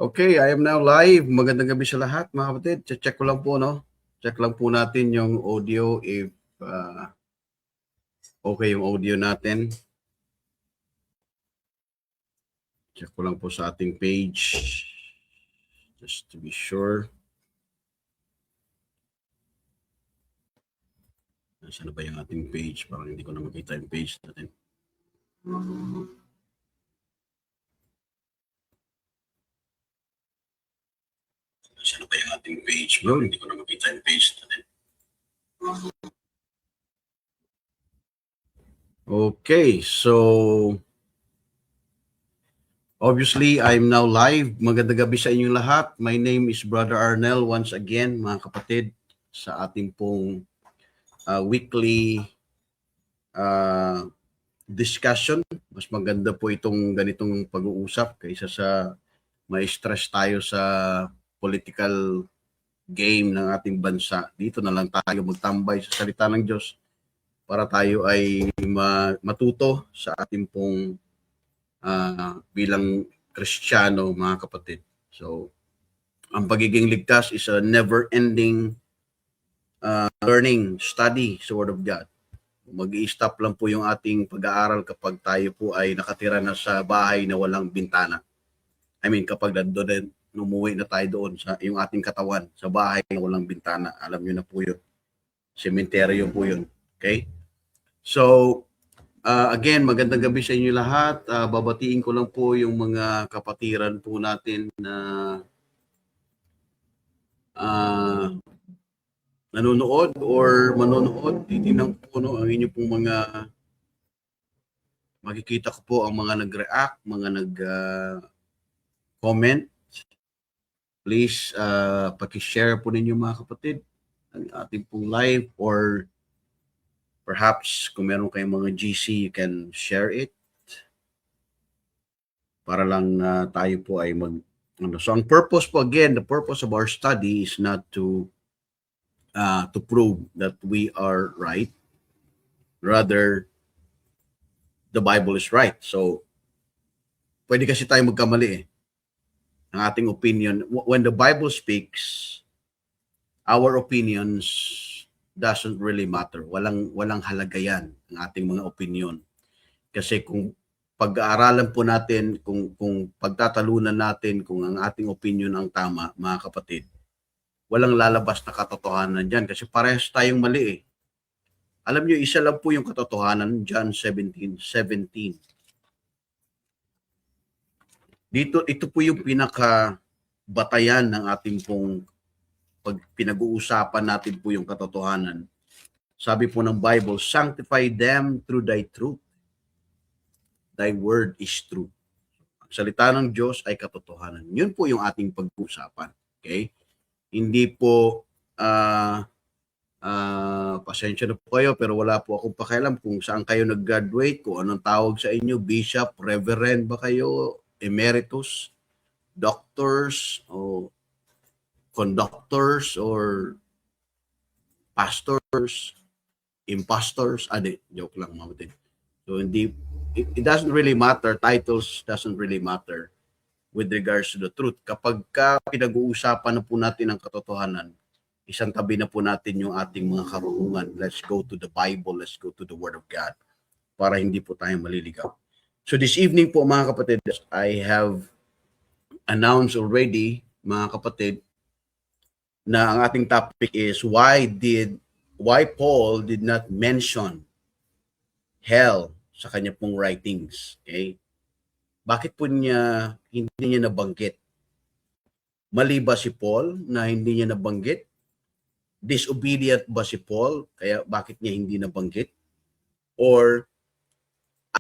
Okay, I am now live. Magandang gabi sa lahat, mga kapatid. Check ko lang po, no? Check lang po natin yung audio if okay yung audio natin. Check ko lang po sa ating page. Just to be sure. Nasaan na ba yung ating page? Parang hindi ko na makita yung page natin. Nasaan na ba yung ating page? Bro, hindi ko na makita yung page natin. Okay, so obviously, I'm now live. Magandang gabi sa inyong lahat. My name is Brother Arnel once again, mga kapatid, sa ating pong weekly discussion. Mas maganda po itong ganitong pag-uusap kaysa sa may stress tayo sa political game ng ating bansa. Dito na lang tayo magtambay sa salita ng Diyos para tayo ay matuto sa ating pong bilang Kristiyano, mga kapatid. So, ang pagiging ligtas is a never-ending learning, study sa Word of God. Mag-i-stop lang po yung ating pag-aaral kapag tayo po ay nakatira na sa bahay na walang bintana. I mean, kapag umuwi na tayo doon sa yung ating katawan, sa bahay na walang bintana. Alam nyo na po yun. Sementeryo po yun. Okay? So, again, magandang gabi sa inyo lahat. Babatiin ko lang po yung mga kapatiran po natin na nanonood or manonood. Titignan ko ang inyo pong mga makikita ko po ang mga nag-react, mga nag-comment. Please, paki-share po ninyo, mga kapatid, ang ating pong live, or perhaps kung meron kayong mga GC, you can share it para lang tayo po ay So ang purpose po, again, the purpose of our study is not to prove that we are right. Rather, the Bible is right. So, pwede kasi tayo magkamali ang ating opinion. When the Bible speaks, our opinions doesn't really matter. Walang halaga yan ang ating mga opinion. Kasi kung pag-aaralan po natin, kung pagtatalunan natin kung ang ating opinion ang tama, mga kapatid, walang lalabas na katotohanan dyan kasi parehas tayong mali . Alam nyo, isa lang po yung katotohanan, John 17:17. Ito po yung pinaka-batayan ng ating pong pag pinag-uusapan natin po yung katotohanan. Sabi po ng Bible, sanctify them through thy truth. Thy word is truth. Ang salita ng Diyos ay katotohanan. Yun po yung ating pag-uusapan. Okay? Hindi po, pasensya na po kayo, pero wala po akong pakialam kung saan kayo nag-graduate, kung anong tawag sa inyo, bishop, reverend ba kayo, emeritus, doctors, o conductors, or pastors, impostors. Joke lang, mga. So, it doesn't really matter. Titles doesn't really matter with regards to the truth. Kapag pinag-uusapan na po natin ang katotohanan, isang tabi na po natin yung ating mga karunungan. Let's go to the Bible. Let's go to the Word of God para hindi po tayo maliligaw. So this evening po, mga kapatid, I have announced already, mga kapatid, na ang ating topic is why Paul did not mention hell sa kanya pong writings. Okay? Bakit po hindi niya nabanggit? Mali ba si Paul na hindi niya nabanggit? Disobedient ba si Paul? Kaya bakit niya hindi nabanggit? Or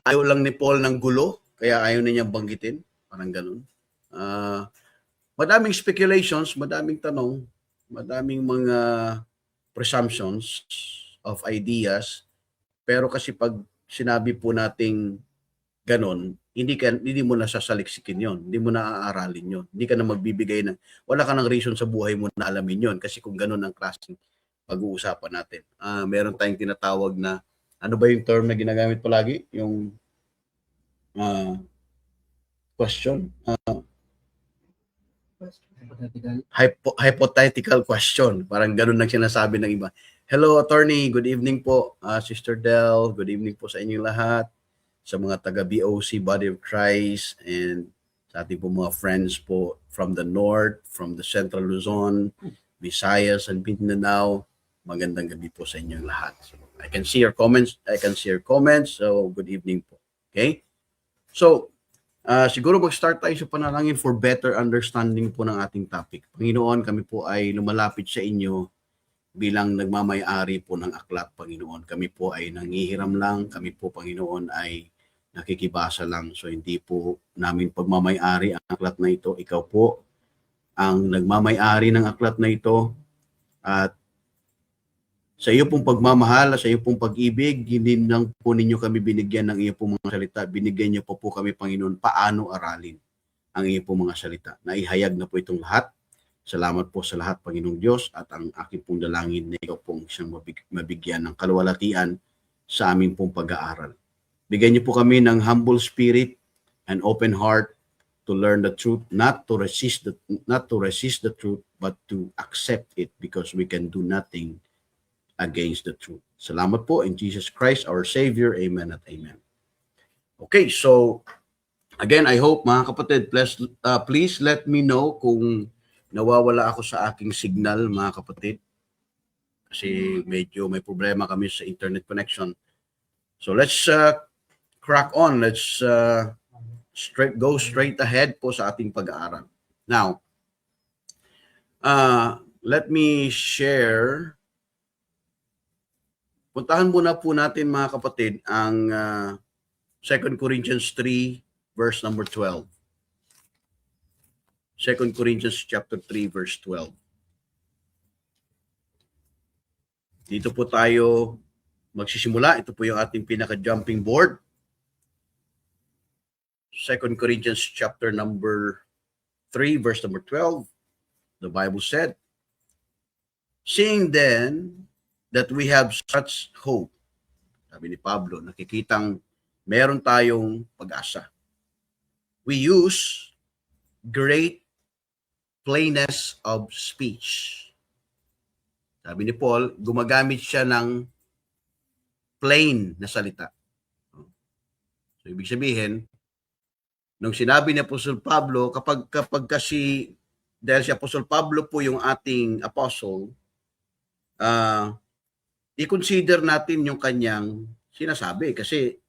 ayaw lang ni Paul ng gulo? Kaya ayaw na niya banggitin? Parang ganun. Madaming speculations, madaming tanong, madaming mga presumptions of ideas. Pero kasi pag sinabi po nating ganon, hindi mo na sasaliksikin yon, hindi mo na aaralin yon, hindi ka na magbibigay ng, wala ka ng reason sa buhay mo na alamin yon kasi kung ganon ang klaseng pag-uusapan natin. Meron tayong tinatawag na, ano ba yung term na ginagamit palagi? Yung question? hypothetical question. Parang ganun lang sinasabi ng iba. Hello, attorney. Good evening po, Sister Del. Good evening po sa inyong lahat. Sa mga taga-BOC, Body of Christ, and sa ating po mga friends po from the North, from the Central Luzon, Visayas, and Mindanao. Magandang gabi po sa inyong lahat. So, I can see your comments. So, good evening po. Okay? So, siguro mag-start tayo sa panalangin for better understanding po ng ating topic. Panginoon, kami po ay lumalapit sa inyo bilang nagmamay-ari po ng aklat, Panginoon. Kami po ay nangihiram lang. Kami po, Panginoon, ay nakikibasa lang. So, hindi po namin pagmamay-ari ang aklat na ito. Ikaw po ang nagmamay-ari ng aklat na ito. At sa iyo pong pagmamahal, sa iyo pong pag-ibig, hindi lang po ninyo kami binigyan ng iyo pong mga salita. Binigyan niyo po kami, Panginoon, paano aralin ang iyo pong mga salita. Naihayag na po itong lahat. Salamat po sa lahat, Panginoong Diyos, at ang aking pong dalangin na ikaw pong siyang mabigyan ng kaluwalhatian sa aming pong pag-aaral. Bigyan niyo po kami ng humble spirit and open heart to learn the truth, not to resist the truth, but to accept it because we can do nothing against the truth. Salamat po in Jesus Christ, our Savior. Amen at amen. Okay, so again, I hope mga kapatid, please let me know kung nawawala ako sa aking signal, mga kapatid. Kasi medyo may problema kami sa internet connection. So let's crack on. Let's go straight ahead po sa ating pag-aaral. Now, let me share. Puntahan muna po natin, mga kapatid, ang 2 Corinthians 3 verse number 12. 2 Corinthians chapter 3 verse 12. Dito po tayo magsisimula. Ito po yung ating pinaka-jumping board. 2 Corinthians chapter number 3 verse number 12. The Bible said, "Seeing then that we have such hope," sabi ni Pablo, nakikitang meron tayong pag-asa. "We use great plainness of speech." Sabi ni Paul, gumagamit siya ng plain na salita. So, ibig sabihin, nung sinabi ni Apostol Pablo, kapag kasi, dahil si Apostol Pablo po yung ating apostle, i-consider natin yung kanyang sinasabi kasi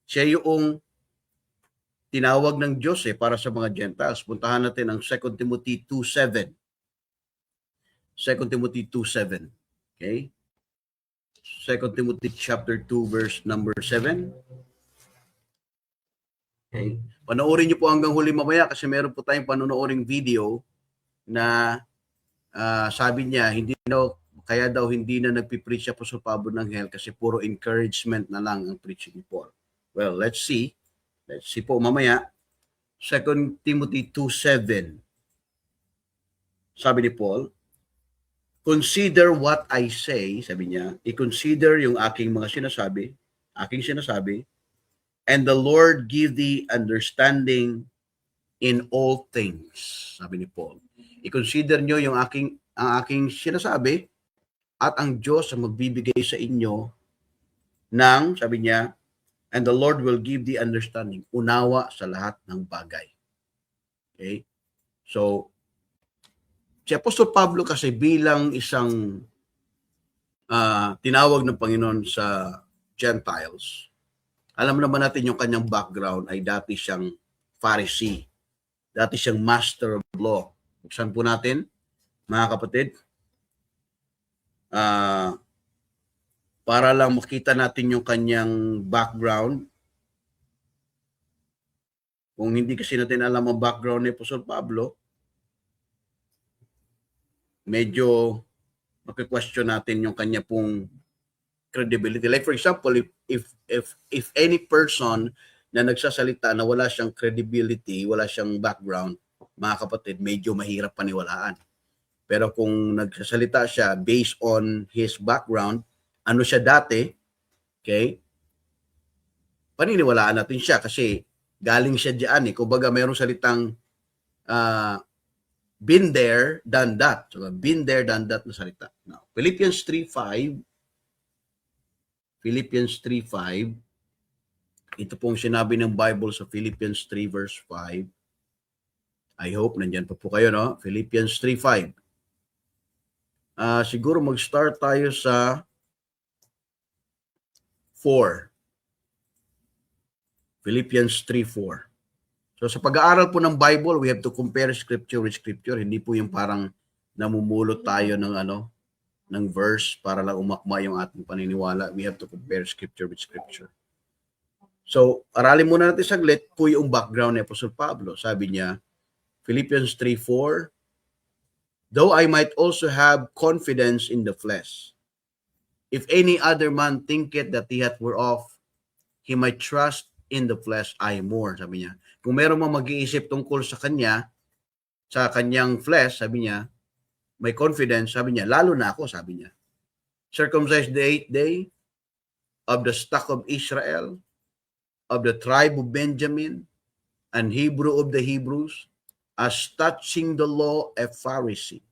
siya yung tinawag ng Diyos para sa mga Gentiles. Puntahan natin ang 2 Timothy 2:7. 2 Timothy 2:7. Okay? 2 Timothy chapter 2 verse number 7. Okay? Panoorin niyo po hanggang huli mamaya kasi meron po tayong panonooring video na sabi niya, kaya daw hindi na nagpipreach si Apostol Pablo ng hell kasi puro encouragement na lang ang preaching ni Paul. Well, let's see. Let's see po mamaya. 2 Timothy 2:7. Sabi ni Paul, "Consider what I say," sabi niya, i-consider yung aking sinasabi, "and the Lord give thee understanding in all things." Sabi ni Paul. I-consider nyo yung ang aking sinasabi at ang Diyos ang magbibigay sa inyo ng, sabi niya, "and the Lord will give the understanding," unawa sa lahat ng bagay. Okay? So, si Apostol Pablo kasi bilang isang tinawag ng Panginoon sa Gentiles, alam naman natin yung kanyang background ay dati siyang Pharisee. Dati siyang master of law. Buksan po natin, mga kapatid. Para lang makita natin yung kanyang background. Kung hindi kasi natin alam ang background ni Apostol Pablo, medyo maki-question natin yung kanya pong credibility. Like for example, if any person na nagsasalita na wala siyang credibility, wala siyang background, mga kapatid, medyo mahirap paniwalaan. Pero kung nagsasalita siya based on his background, ano siya dati, okay, paniniwalaan natin siya kasi galing siya diyan. Kumbaga mayroong salitang been there, done that. So, been there, done that na salita. Now, Philippians 3:5, ito pong sinabi ng Bible sa Philippians 3 verse 5. I hope nandyan pa po kayo, no? Philippians 3:5. Siguro mag-start tayo sa 4. Philippians 3:4. So sa pag-aaral po ng Bible, we have to compare scripture with scripture. Hindi po yung parang namumulot tayo ng verse para lang umakma yung ating paniniwala. We have to compare scripture with scripture. So, aralin muna natin saglit po yung background ni Apostle Pablo. Sabi niya, Philippians 3:4, though I might also have confidence in the flesh, if any other man thinketh that he hath whereof he might trust in the flesh, I more, sabi niya. Kung meron mang mag-iisip tungkol sa kanya, sa kanyang flesh, sabi niya, may confidence, sabi niya, lalo na ako, sabi niya. Circumcised the 8th day, of the stock of Israel, of the tribe of Benjamin, and Hebrew of the Hebrews, as touching the law, a Pharisee.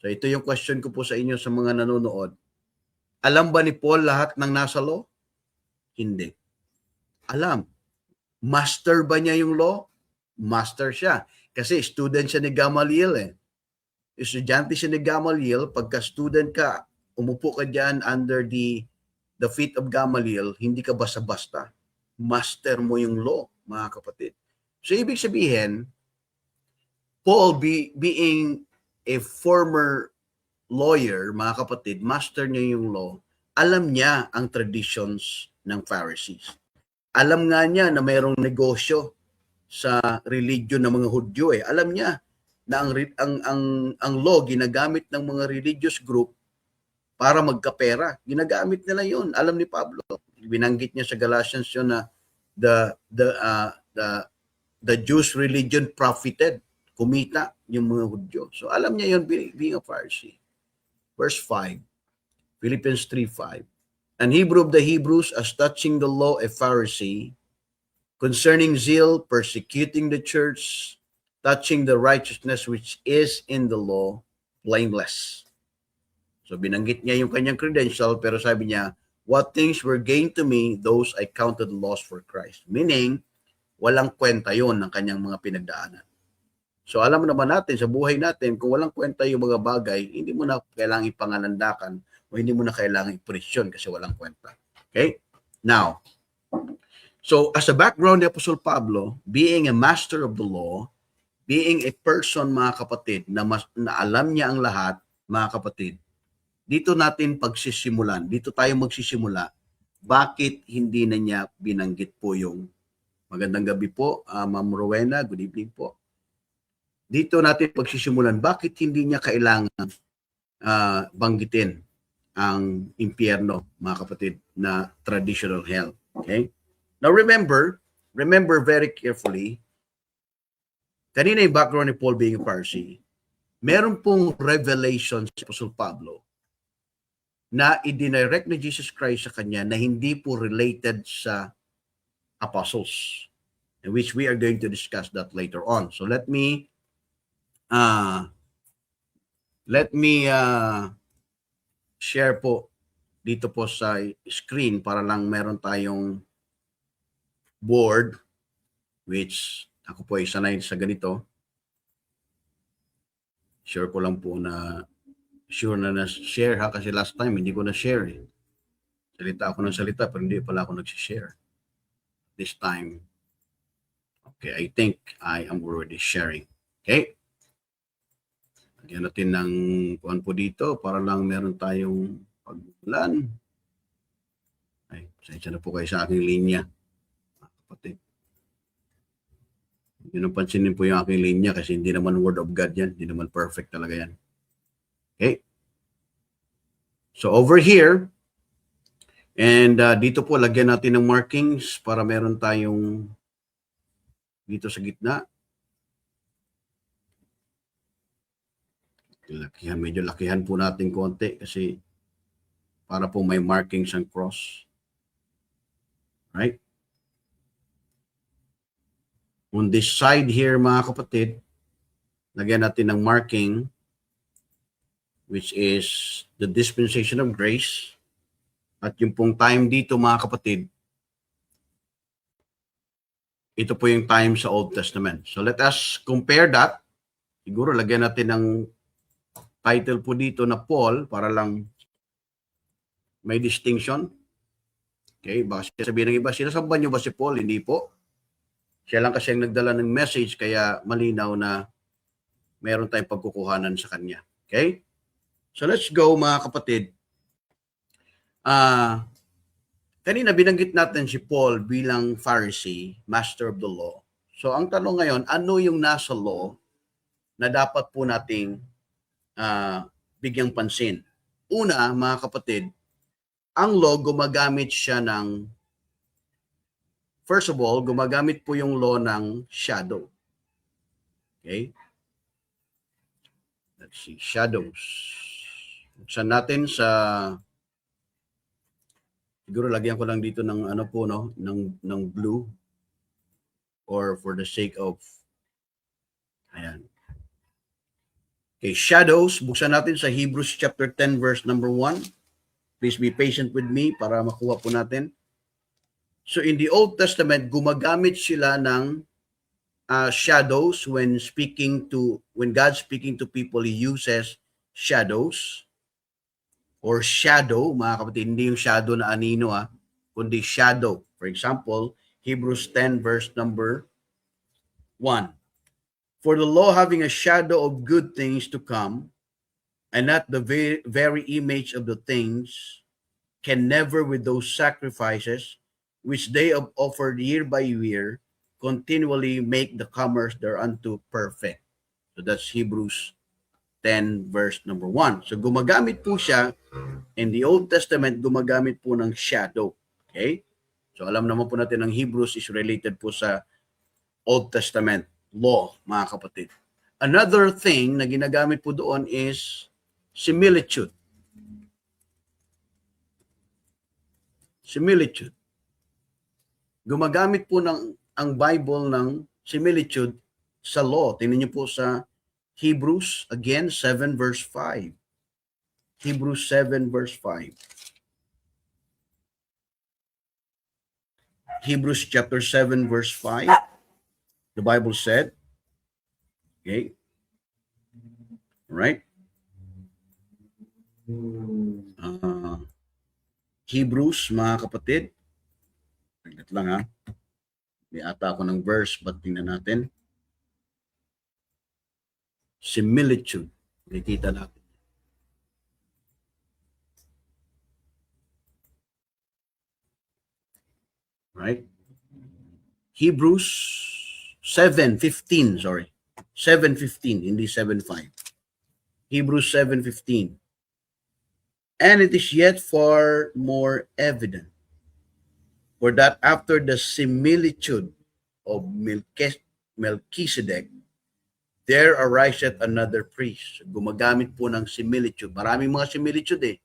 So ito yung question ko po sa inyo sa mga nanonood. Alam ba ni Paul lahat ng nasa law? Hindi. Alam. Master ba niya yung law? Master siya. Kasi student siya ni Gamaliel eh. Estudyante siya ni Gamaliel, pagka student ka, umupo ka dyan under the feet of Gamaliel, hindi ka basta-basta. Master mo yung law, mga kapatid. So ibig sabihin, Paul being a former lawyer, mga kapatid, master niya yung law, alam niya ang traditions ng Pharisees. Alam nga niya na mayroong negosyo sa religion ng mga Hudyo eh. Alam niya na ang law ginagamit ng mga religious group para magkapera. Ginagamit nila 'yon. Alam ni Pablo. Binanggit niya sa Galatians 'yon na the Jewish religion profited, kumita yung mga Hudyo. So alam niya 'yon being a Pharisee. Verse 5. Philippians 3:5. And Hebrew of the Hebrews, as touching the law, a Pharisee, concerning zeal, persecuting the church, touching the righteousness which is in the law, blameless. So binanggit niya yung kanyang credential, pero sabi niya, what things were gained to me, those I counted loss for Christ. Meaning, walang kwenta yon ng kanyang mga pinagdaanan. So alam naman natin, sa buhay natin, kung walang kwenta yung mga bagay, hindi mo na kailangang ipangalandakan o hindi mo na kailangang ipresyon kasi walang kwenta. Okay? Now, so as a background ni Apostle Pablo, being a master of the law, being a person, mga kapatid, na alam niya ang lahat, mga kapatid, dito natin pagsisimulan, dito tayo magsisimula, bakit hindi na niya binanggit po yung magandang gabi po, Ma'am Rowena, good evening po. Dito natin pagsisimulan, bakit hindi niya kailangan banggitin ang impyerno, mga kapatid, na traditional hell. Okay? Now remember very carefully, kanina yung background ni Paul being a Pharisee, meron pong revelation si Apostle Pablo na idinirect ni Jesus Christ sa kanya na hindi po related sa apostles, in which we are going to discuss that later on. So let me share po dito po sa screen para lang meron tayong board, which ako po ay sanay sa ganito. Sure ko lang po na share ha, kasi last time hindi ko na share eh. Salita ako ng salita pero hindi pala ako nag-share. This time, okay, I think I am already sharing. Okay? Lagyan natin ng kuwan po dito para lang meron tayong pagbulan. Ay, pasensya na po kayo sa aking linya. Kapatid. Yun ang pansinin po yung aking linya kasi hindi naman word of God yan. Hindi naman perfect talaga yan. Okay? So over here, and dito po lagyan natin ng markings para meron tayong dito sa gitna. Medyo lakihan po natin konti kasi para po may markings and cross. Right? On this side here, mga kapatid, Lagyan natin ng marking, which is the dispensation of grace. At yung pong time dito, mga kapatid, ito po yung time sa Old Testament. So let us compare that. Siguro lagyan natin ng title po dito na Paul para lang may distinction. Okay, baka sabihin ng iba, sinasamba niyo ba si Paul? Hindi po. Siya lang kasi ang nagdala ng message, kaya malinaw na meron tayong pagkukuhanan sa kanya. Okay? So let's go, mga kapatid. Kanina binanggit natin si Paul bilang Pharisee, master of the law. So ang tanong ngayon, ano yung nasa law na dapat po nating bigyang pansin? Una, mga kapatid, ang law gumagamit siya ng, first of all, gumagamit po yung law ng shadow. Okay? Let's see, shadows. Buksan natin sa, siguro lagyan ko lang dito ng ano po, no, ng blue, or for the sake of, ayan. Okay, shadows, buksan natin sa Hebrews chapter 10 verse number 1. Please be patient with me para makuha po natin. So in the Old Testament, gumagamit sila ng shadows when God speaking to people, He uses shadows or shadow, mga kapatid, hindi yung shadow na anino, kundi shadow. For example, Hebrews 10 verse number 1. For the law having a shadow of good things to come, and not the very image of the things, can never with those sacrifices which they have offered year by year continually make the comers thereunto perfect. So that's Hebrews 10 verse number 1. So gumagamit po siya, in the Old Testament, gumagamit po ng shadow. Okay? So alam naman po natin ang Hebrews is related po sa Old Testament law, mga kapatid. Another thing na ginagamit po doon is similitude. Similitude. Gumagamit po ang Bible ng similitude sa law. Tingnan niyo po sa Hebrews, again, 7 verse 5. Hebrews 7 verse 5. Hebrews chapter 7 verse 5. The Bible said, okay, right? Hebrews, mga kapatid. Tingnan lang, ha. May ata ako ng verse, but tingnan natin. Similitude. Nakikita natin. Right? Hebrews 7:15, sorry. 7:15, hindi 7:5. Hebrews 7:15. And it is yet far more evident, for that after the similitude of Melchizedek, there ariseth another priest. Gumagamit po ng similitude. Maraming mga similitude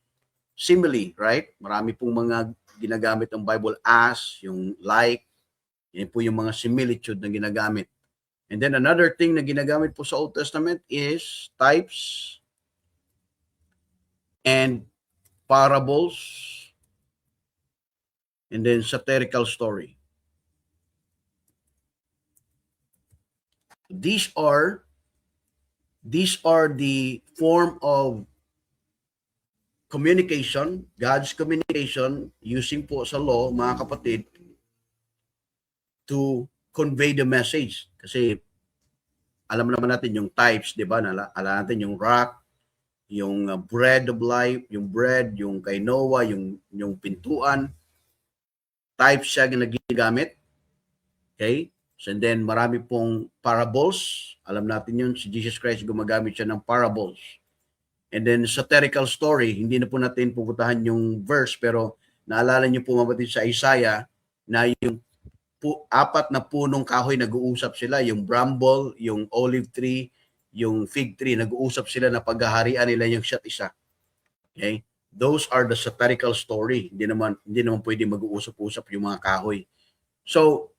Simile, right? Marami pong mga ginagamit ng Bible as, yung like, yan po yung mga similitude na ginagamit. And then another thing na ginagamit po sa Old Testament is types and parables, and then satirical story. These are the form of communication, God's communication using po sa law, mga kapatid, to convey the message. Kasi alam naman natin yung types, di ba? Alam natin yung rock, yung bread of life, yung bread, yung kay Noah, yung pintuan. Types siya ginagamit. Okay? So, and then marami pong parables. Alam natin yun, si Jesus Christ gumagamit siya ng parables. And then satirical story, hindi na po natin pupuntahan yung verse, pero naalala niyo po mabatid sa Isaiah na yung 4 na punong kahoy nag-uusap sila, yung bramble, yung olive tree, yung fig tree, nag-uusap sila na paghaharian nila yung isa't isa. Okay? Those are the satirical story. Hindi naman pwede mag-uusap-usap yung mga kahoy. So,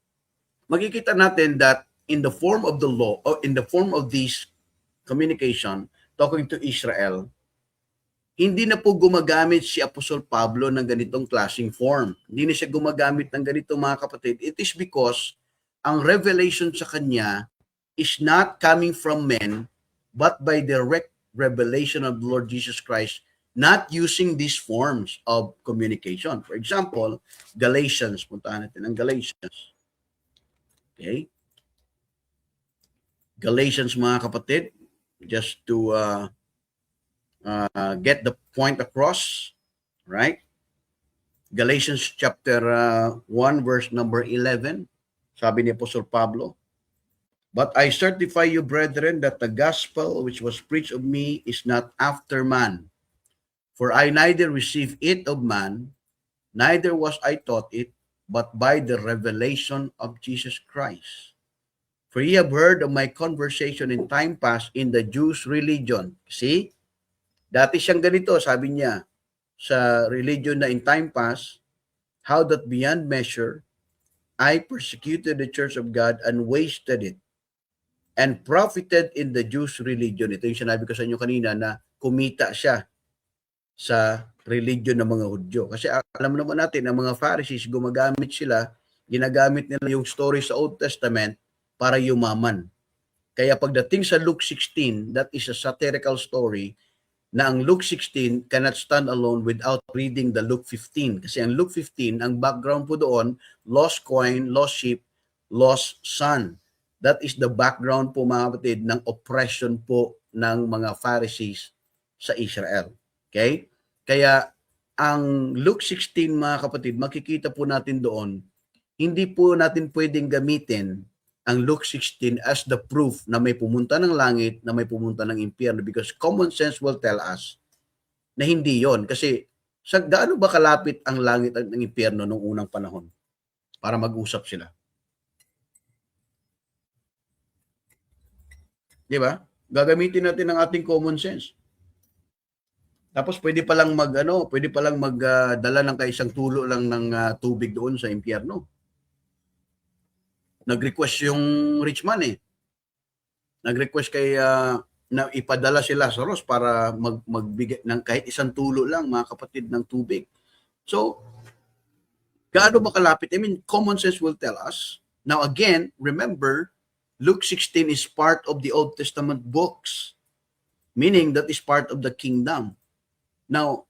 makikita natin that in the form of the law, or in the form of these communication, talking to Israel, hindi na po gumagamit si Apostol Pablo ng ganitong klaseng form. Hindi na siya gumagamit ng ganito, mga kapatid. It is because ang revelation sa kanya is not coming from men, but by direct revelation of the Lord Jesus Christ, not using these forms of communication. For example, Galatians. Puntahan natin ang Galatians. Okay? Galatians, mga kapatid, just to get the point across, right? Galatians chapter 1, verse number 11, sabi ni Apostle Pablo, "But I certify you, brethren, that the gospel which was preached of me is not after man. For I neither received it of man, neither was I taught it, but by the revelation of Jesus Christ. For ye have heard of my conversation in time past in the Jews' religion." See? Dati siyang ganito, sabi niya, sa religion na in time past, "how that beyond measure I persecuted the church of God and wasted it, and profited in the Jews' religion." Ito yung sinabi ko sa inyo kanina na kumita siya sa religion ng mga Hudyo. Kasi alam naman natin, ang mga Pharisees, ginagamit nila yung story sa Old Testament para yumaman. Kaya pagdating sa Luke 16, that is a satirical story, na ang Luke 16 cannot stand alone without reading the Luke 15. Kasi ang Luke 15, ang background po doon, lost coin, lost sheep, lost son. That is the background po, mga kapatid, ng oppression po ng mga Pharisees sa Israel. Okay? Kaya ang Luke 16, mga kapatid, makikita po natin doon, hindi po natin pwedeng gamitin ang Luke 16 as the proof na may pumunta ng langit, na may pumunta ng impyerno, because common sense will tell us na hindi yon. Kasi gaano ba kalapit ang langit at ang impyerno noong unang panahon para mag-usap sila? Di ba? Gagamitin natin ang ating common sense. Tapos pwede pa lang magdala ng kaisang tulo lang ng tubig doon sa impyerno. Nag-request yung rich man Nag-request kay na ipadala si Lazarus para magbigay ng kahit isang tulo lang, mga kapatid, ng tubig. So, gaano ba kalapit? I mean, common sense will tell us. Now again, remember, Luke 16 is part of the Old Testament books, meaning that is part of the kingdom. Now,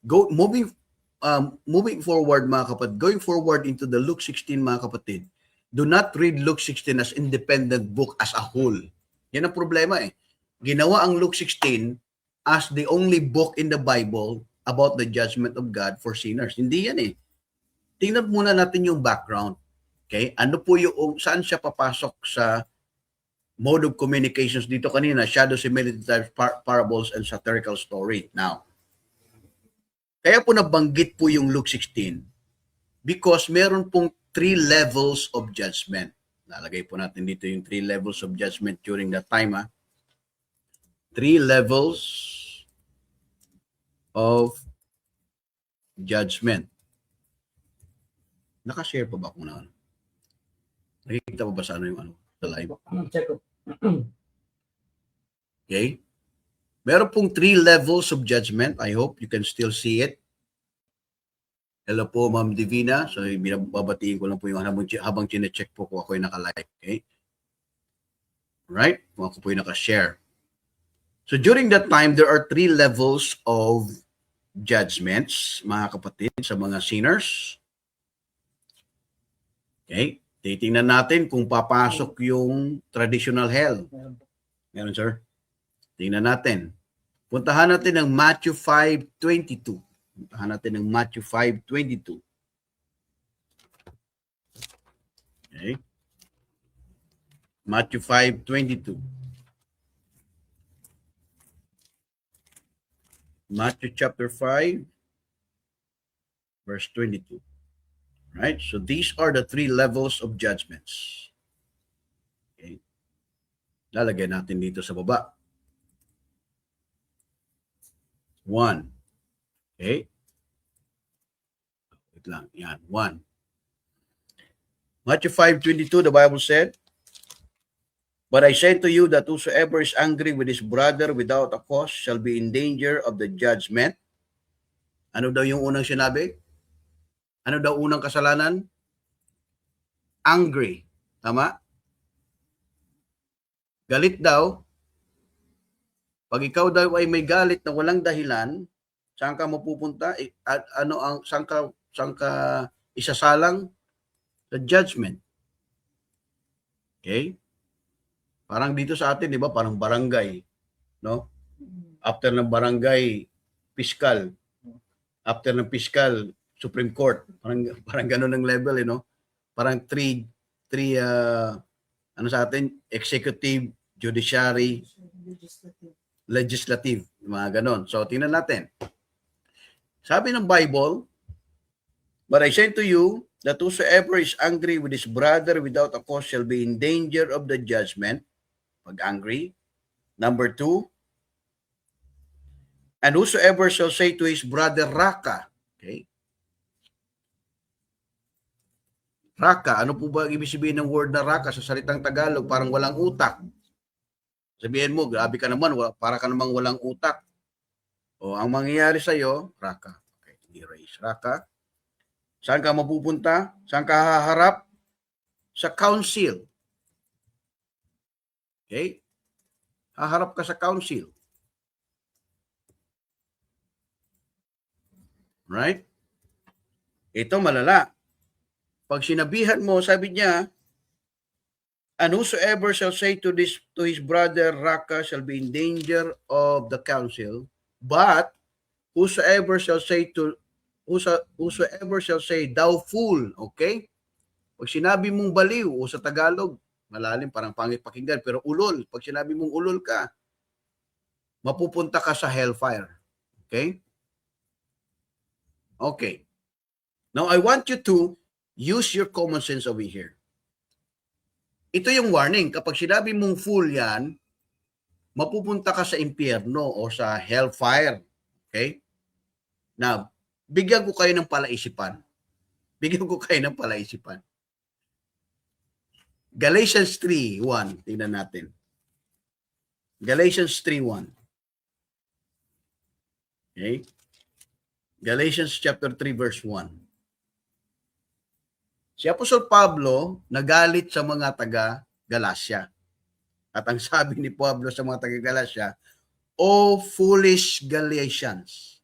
moving forward, mga kapatid, going forward into the Luke 16, mga kapatid, do not read Luke 16 as independent book as a whole. Yan ang problema Ginawa ang Luke 16 as the only book in the Bible about the judgment of God for sinners. Hindi yan Tingnan muna natin yung background. Okay? Ano po saan siya papasok sa mode of communications dito kanina, shadow, similitude, parables, and satirical story. Now, kaya po nabanggit po yung Luke 16 because meron pong 3 levels of judgment. Nalagay po natin dito yung 3 levels of judgment during that time. 3 levels of judgment. Nakashare pa ba kung na? Nakikita pa ba sa yung sa live? Check ko. Okay? Meron pong 3 levels of judgment. I hope you can still see it. Hello po, Ma'am Divina. So, babatiin ko lang po yung habang chine-check po ko ako yung naka-live. Okay? Right? Kung ako po yung naka-share. So, during that time, there are 3 levels of judgments, mga kapatid, sa mga sinners. Okay? Titingnan natin kung papasok yung traditional hell. Meron, sir? Tingnan natin. Puntahan natin ang Matthew 5:22. Puntahan natin ang Matthew 5:22. Okay. Matthew 5:22. Matthew chapter 5, verse 22. Right? So these are the 3 levels of judgments. Okay. Lalagay natin dito sa baba. 1. Okay? Wait lang. Yan. 1. Matthew 5:22, the Bible said, But I say to you that whosoever is angry with his brother without a cause shall be in danger of the judgment. Ano daw yung unang sinabi? Ano daw unang kasalanan? Angry. Tama? Galit daw. Pag ikaw daw ay may galit na walang dahilan, saan ka mapupunta? Saan ka isasalang? Sa judgment. Okay? Parang dito sa atin, di ba? Parang barangay. No? After ng barangay, fiscal. After ng fiscal, Supreme Court. Parang ganun ang level, you know? Parang three ano sa atin? Executive, judiciary, legislative. Mga ganun. So, tingnan natin. Sabi ng Bible, but I say to you that whosoever is angry with his brother without a cause shall be in danger of the judgment. Pag angry. Number 2, and whosoever shall say to his brother, Raka. Okay? Raka, ano po ba ibig sabihin ng word na Raka sa salitang Tagalog? Parang walang utak. Sabihin mo, grabe ka naman, para ka namang walang utak. O, ang mangyayari sa'yo, Raka. Okay, erase. Raka. Saan ka mapupunta? Saan ka haharap? Sa council. Okay? Haharap ka sa council. Right? Ito malala. Pag sinabihan mo, sabi niya, and whosoever shall say to his brother Raka shall be in danger of the council, but whosoever shall say thou fool, okay? Pag sinabi mong baliw, o sa Tagalog, malalim, parang pangit pakinggan, pero ulol. Pag sinabi mong ulol ka, mapupunta ka sa hellfire. Okay? Okay. Now, I want you to use your common sense over here. Ito yung warning. Kapag sinabi mong fool yan, mapupunta ka sa impyerno o sa hellfire. Okay? Now, bigyan ko kayo ng palaisipan. Galatians 3:1. Tingnan natin. Galatians 3:1. Okay? Galatians chapter 3 verse 1. Si Apostol Pablo nagalit sa mga taga Galacia. At ang sabi ni Pablo sa mga taga Galacia, O foolish Galatians.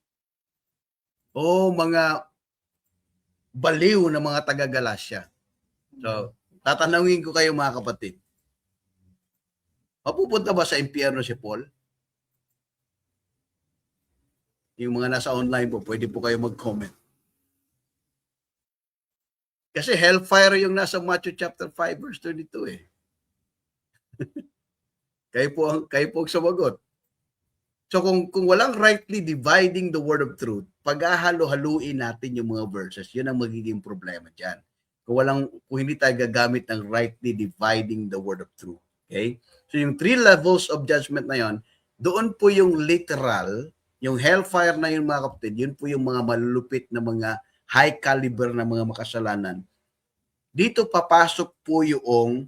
O mga baliw na mga taga Galacia. So, tatanungin ko kayo mga kapatid. Mapupunta ba sa impyerno si Paul? Yung mga nasa online po, pwede po kayo mag-comment. Kasi hellfire yung nasa Matthew chapter 5 verse 22 eh. kayo po ang sumagot. So kung walang rightly dividing the word of truth, paghahalo-haluin natin yung mga verses, yun ang magiging problema dyan. Kung hindi tayo gagamit ng rightly dividing the word of truth. Okay? So yung 3 levels of judgment na yon, doon po yung literal, yung hellfire na yun mga kapatid, yun po yung mga malulupit na mga high caliber na mga makasalanan. Dito papasok po yung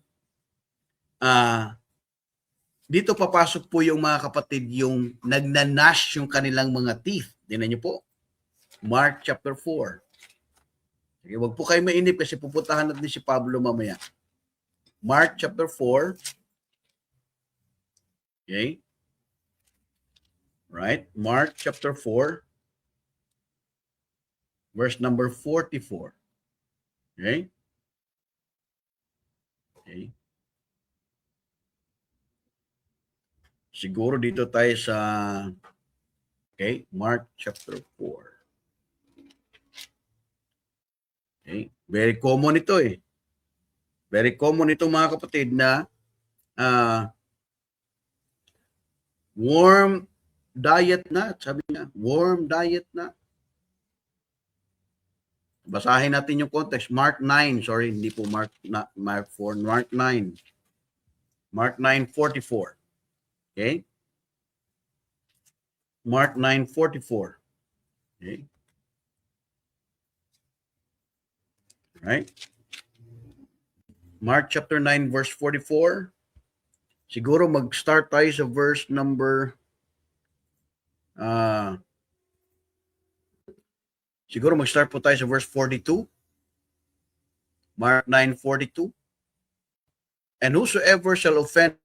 mga kapatid yung nagnanash yung kanilang mga teeth. Tingnan niyo po. Mark chapter 4. Sige, wag po kayo mainip kasi pupuntahan natin si Pablo mamaya. Mark chapter 4. Okay? Right? Mark chapter 4. Verse number 44. Okay? Okay. Siguro dito tayo sa Mark chapter 4. Okay? Very common ito eh. Very common ito mga kapatid na warm diet na. Sabi niya, warm diet na. Basahin natin yung context. Mark 9. Sorry, hindi po Mark 4. Mark 9. Mark 9:44. Okay? Mark 9:44. Okay? Right? Mark chapter 9 verse 44. Siguro mag-start tayo sa verse number siguro mag-start po tayo sa verse 42. Mark 9:42. And whosoever shall offend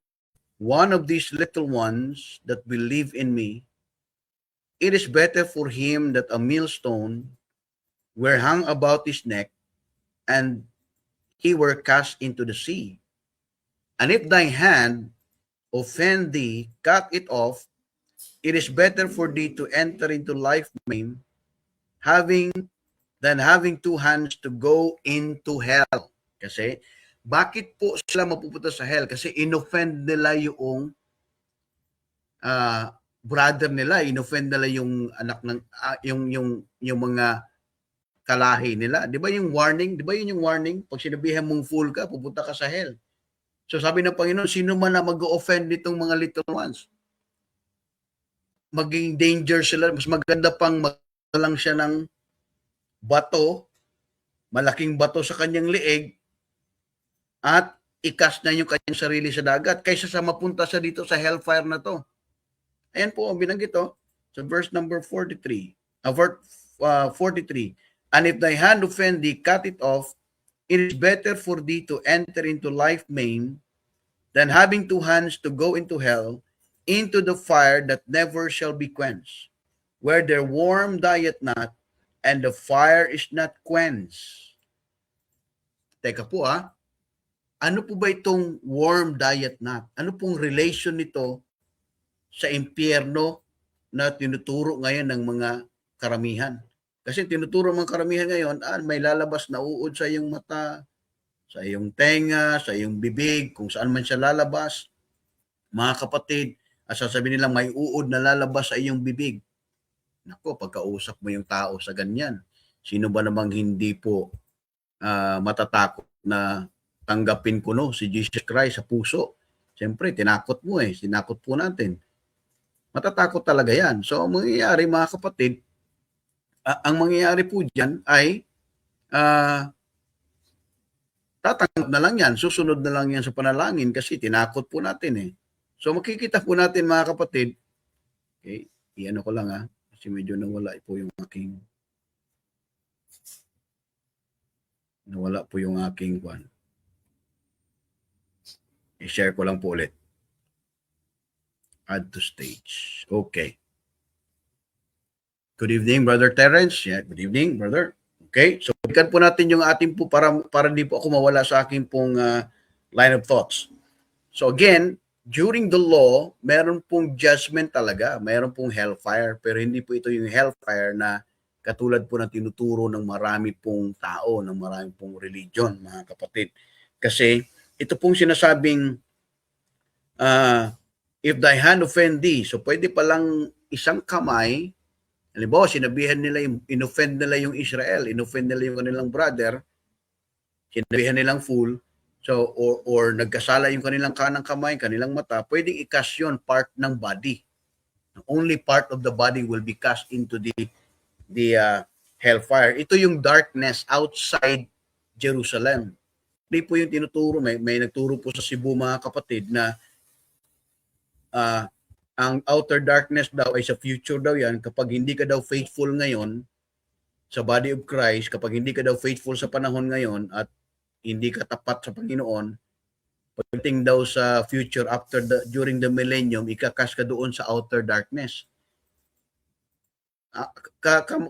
one of these little ones that believe in me, it is better for him that a millstone were hung about his neck, and he were cast into the sea. And if thy hand offend thee, cut it off. It is better for thee to enter into life maimed, than having two hands to go into hell. Kasi, bakit po sila mapupunta sa hell? Kasi inoffend nila yung brother nila, inoffend nila yung anak ng yung mga kalahi nila. 'Di ba yung warning? 'Di ba yun yung warning? Pag sinabihan mong fool ka, pupunta ka sa hell. So sabi ng Panginoon, sino man na mag-offend nitong mga little ones, maging danger sila. Mas maganda pang lang siya ng bato, malaking bato sa kanyang liig, at ikas na yung kanyang sarili sa dagat kaysa sa mapunta sa dito sa hellfire na to. Ayan po ang binanggit sa verse number 43. Verse 43. And if thy hand offend thee, cut it off. It is better for thee to enter into life maimed than having two hands to go into hell, into the fire that never shall be quenched, where their worm dieth not, and the fire is not quenched. Teka po ano po ba itong worm diet not? Ano pong relation nito sa impyerno na tinuturo ngayon ng mga karamihan? Kasi tinuturo ng karamihan ngayon, may lalabas na uod sa iyong mata, sa iyong tenga, sa iyong bibig, kung saan man siya lalabas. Mga kapatid, sasabihin nilang may uod na lalabas sa iyong bibig. Nako, pagkausap mo yung tao sa ganyan, sino ba namang hindi po matatakot na tanggapin ko si Jesus Christ sa puso? Siyempre, tinakot mo tinakot po natin. Matatakot talaga yan. So, ang mangyayari mga kapatid, ang mangyayari po dyan ay tatanggap na lang yan, susunod na lang yan sa panalangin kasi tinakot po natin So, makikita po natin mga kapatid, okay, iano ko lang kasi medyo nawala po yung aking one. I-share ko lang po ulit. Add to stage. Okay. Good evening, Brother Terrence. Yeah, good evening, brother. Okay, so balikan po natin yung ating po para hindi po ako mawala sa aking pong line of thoughts. So again, during the law, meron pong judgment talaga, meron pong hellfire, pero hindi po ito yung hellfire na katulad po ng tinuturo ng marami pong tao, ng marami pong religion, mga kapatid. Kasi ito pong sinasabing if thy hand offend thee, so pwede palang isang kamay, halimbawa sinabihan nila inoffend nila yung Israel, inoffend nila yung kanilang brother, sinabihan nilang fool, so or nagkasala yung kanilang kanang kamay, kanilang mata, pwedeng i-cast yun part ng body. Only part of the body will be cast into the hellfire. Ito yung darkness outside Jerusalem. Hindi po yung tinuturo, may nagturo po sa Cebu mga kapatid na ang outer darkness daw ay sa future daw yan. Kapag hindi ka daw faithful ngayon sa body of Christ, kapag hindi ka daw faithful sa panahon ngayon at hindi ka tapat sa Panginoon, pagdating daw sa future during the millennium, ikakas ka doon sa outer darkness.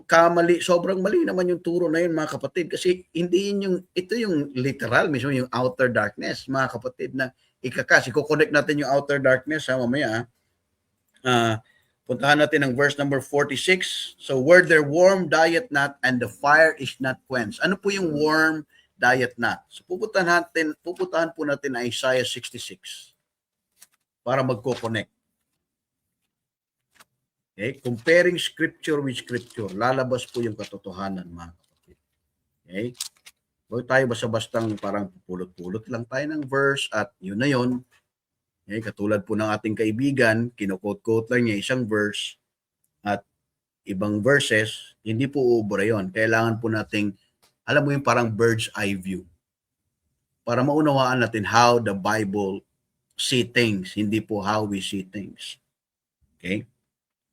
Kamali, sobrang mali naman yung turo na yun mga kapatid, kasi hindi yun ito yung literal mismo yung outer darkness mga kapatid na ikakas. Iko-connect natin yung outer darkness mamaya. Puntahan natin ang verse number 46. So, where their worm diet not and the fire is not quenched. Ano po yung worm diet not? So, pupuntahan po natin ang Isaiah 66 para magko-connect. Okay? Comparing scripture with scripture. Lalabas po yung katotohanan, mga kapatid. Okay? Huwag tayo basta-bastang parang pulot-pulot lang tayo ng verse at yun na yun. Okay, katulad po ng ating kaibigan, kinukot-quote lang niya isang verse at ibang verses, hindi po uubra yun. Kailangan po nating, alam mo yung parang bird's eye view para maunawaan natin how the Bible see things, hindi po how we see things. Okay?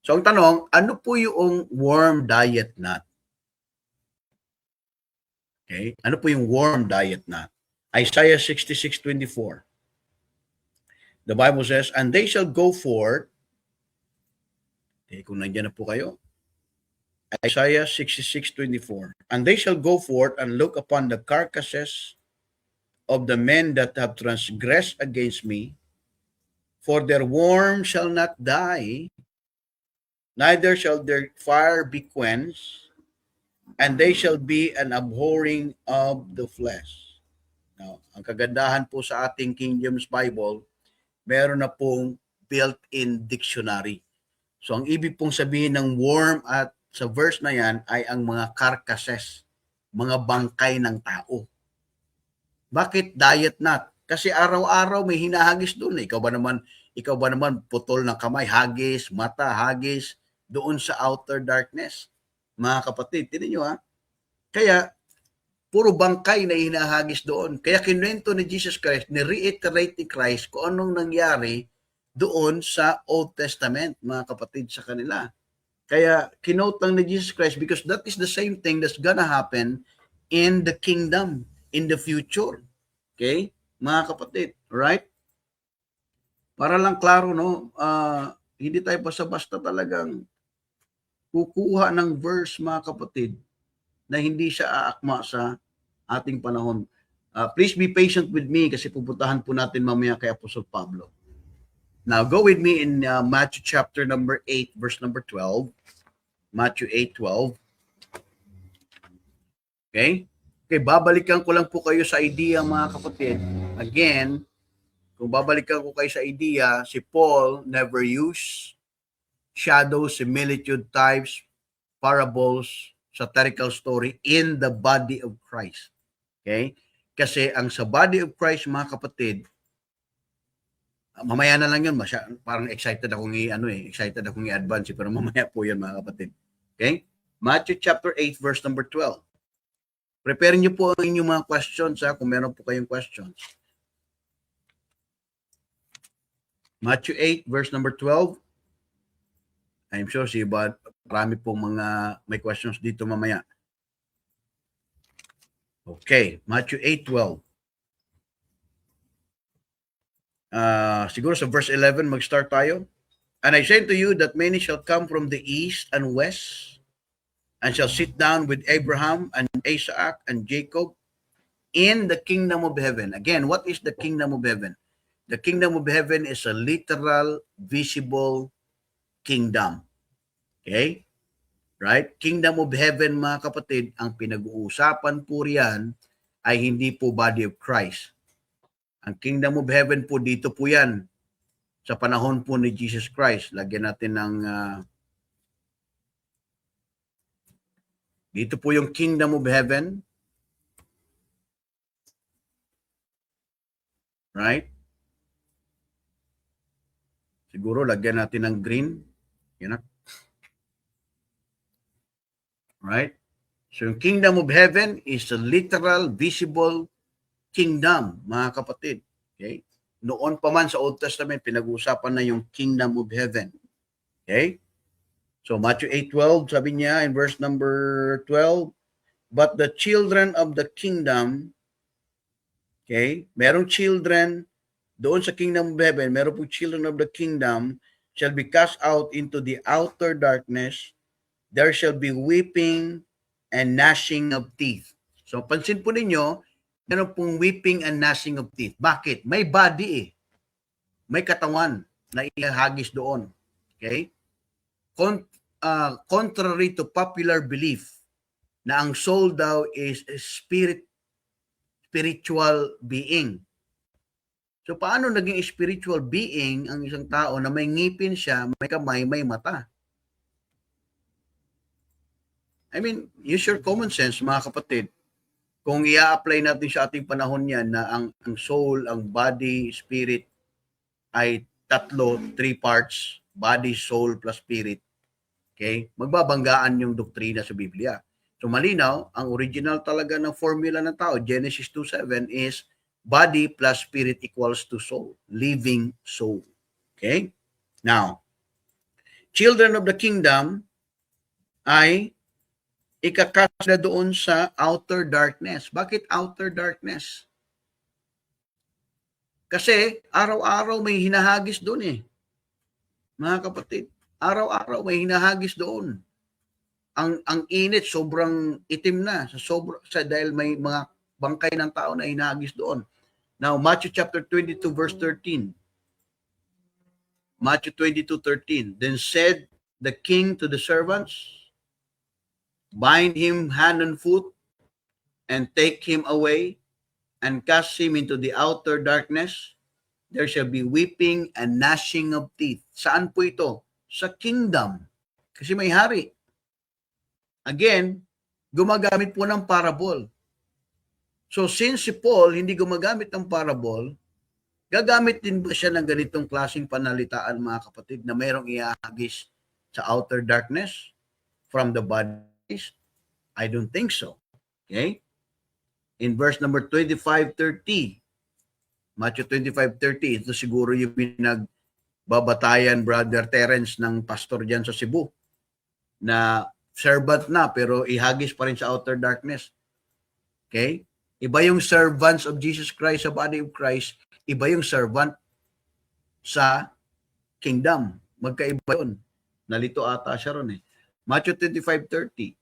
So, ang tanong, ano po yung worm diet nut? Okay? Ano po yung worm diet nut? Isaiah 66:24. The Bible says, and they shall go forth. Okay, kung nandiyan na po kayo. Isaiah 66:24. And they shall go forth and look upon the carcasses of the men that have transgressed against me, for their worm shall not die, neither shall their fire be quenched, and they shall be an abhorring of the flesh. Now, ang kagandahan po sa ating King James Bible, meron na pong built-in dictionary. So, ang ibig pong sabihin ng worm at sa verse na yan ay ang mga carcasses, mga bangkay ng tao. Bakit diet nut? Kasi araw-araw may hinahagis doon. Ikaw ba naman putol ng kamay, hagis, mata, hagis doon sa outer darkness. Mga kapatid, tinan nyo ha. Kaya puro bangkay na hinahagis doon. Kaya kinuwento ni Jesus Christ, ni-reiterate ni Christ kung anong nangyari doon sa Old Testament, mga kapatid, sa kanila. Kaya kinote lang ni Jesus Christ because that is the same thing that's gonna happen in the kingdom, in the future. Okay? Mga kapatid, right? Para lang klaro, no? Hindi tayo basta-basta talagang kukuha ng verse, mga kapatid, na hindi siya aakma sa ating panahon. Please be patient with me kasi pupuntahan po natin mamaya kay Apostle Pablo. Now, go with me in Matthew chapter number 8, verse number 12. Matthew 8:12. Okay? Okay, babalikan ko lang po kayo sa idea, mga kapatid. Again, kung babalikan ko kayo sa idea, si Paul never used shadows, similitude, types, parables, satirical story in the body of Christ. Okay? Kasi ang sa body of Christ, mga kapatid, mamaya na lang yun, parang excited akong i-advance, pero mamaya po yun, mga kapatid. Okay? Matthew chapter 8, verse number 12. Prepare niyo po ang inyong mga questions, kung meron po kayong questions. Matthew 8, verse number 12. I'm sure si Bud, marami pong mga may questions dito mamaya. Okay, Matthew 8:12. Siguro sa verse 11 mag-start tayo. And I say to you that many shall come from the east and west and shall sit down with Abraham and Isaac and Jacob in the kingdom of heaven. Again, what is the kingdom of heaven? The kingdom of heaven is a literal, visible kingdom. Okay? Right? Kingdom of heaven, mga kapatid, ang pinag-uusapan po riyan ay hindi po body of Christ. Ang kingdom of heaven po, dito po yan sa panahon po ni Jesus Christ. Lagyan natin ng dito po yung kingdom of heaven. Right? Siguro lagyan natin ng green. Yan na. Right? So yung kingdom of heaven is a literal, visible kingdom, mga kapatid. Okay? Noon pa man sa Old Testament, pinag-uusapan na yung kingdom of heaven. Okay? So Matthew 8:12, sabi niya in verse number 12, but the children of the kingdom, okay, merong children doon sa kingdom of heaven, meron po children of the kingdom shall be cast out into the outer darkness. There shall be weeping and gnashing of teeth. So pansin po ninyo, meron pong weeping and gnashing of teeth. Bakit? May body may katawan na ihagis doon. Okay? Contrary to popular belief na ang soul daw is a spiritual being. So paano naging spiritual being ang isang tao na may ngipin siya, may kamay, may mata? I mean, use your common sense, mga kapatid. Kung i-apply natin sa ating panahon yan na ang soul, ang body, spirit ay tatlo, 3 parts, body, soul plus spirit. Okay? Magbabanggaan yung doktrina sa Biblia. So malinaw, ang original talaga ng formula ng tao, Genesis 2:7 is body plus spirit equals to soul, living soul. Okay? Now, children of the kingdom ay ikakasla doon sa outer darkness. Bakit outer darkness? Kasi araw-araw may hinahagis doon eh. Mga kapatid, araw-araw may hinahagis doon. Ang init sobrang itim na dahil may mga bangkay ng tao na hinahagis doon. Now, Matthew chapter 22 verse 13. Matthew 22:13. Then said the king to the servants, bind him hand and foot and take him away and cast him into the outer darkness. There shall be weeping and gnashing of teeth. Saan po ito? Sa kingdom. Kasi may hari. Again, gumagamit po ng parable. So since si Paul hindi gumagamit ng parable, gagamit din ba siya ng ganitong klaseng panalitaan, mga kapatid, na mayroong ihahagis sa outer darkness from the bodies? I don't think so. Okay? In verse number 25:30, Matthew 25:30, ito siguro yung pinagbabatayan, Brother Terence, ng pastor dyan sa Cebu, na servant na pero ihagis pa rin sa outer darkness. Okay? Iba yung servants of Jesus Christ sa body of Christ, iba yung servant sa kingdom. Magkaiba yun. Nalito ata siya ron eh. Matthew 25:30.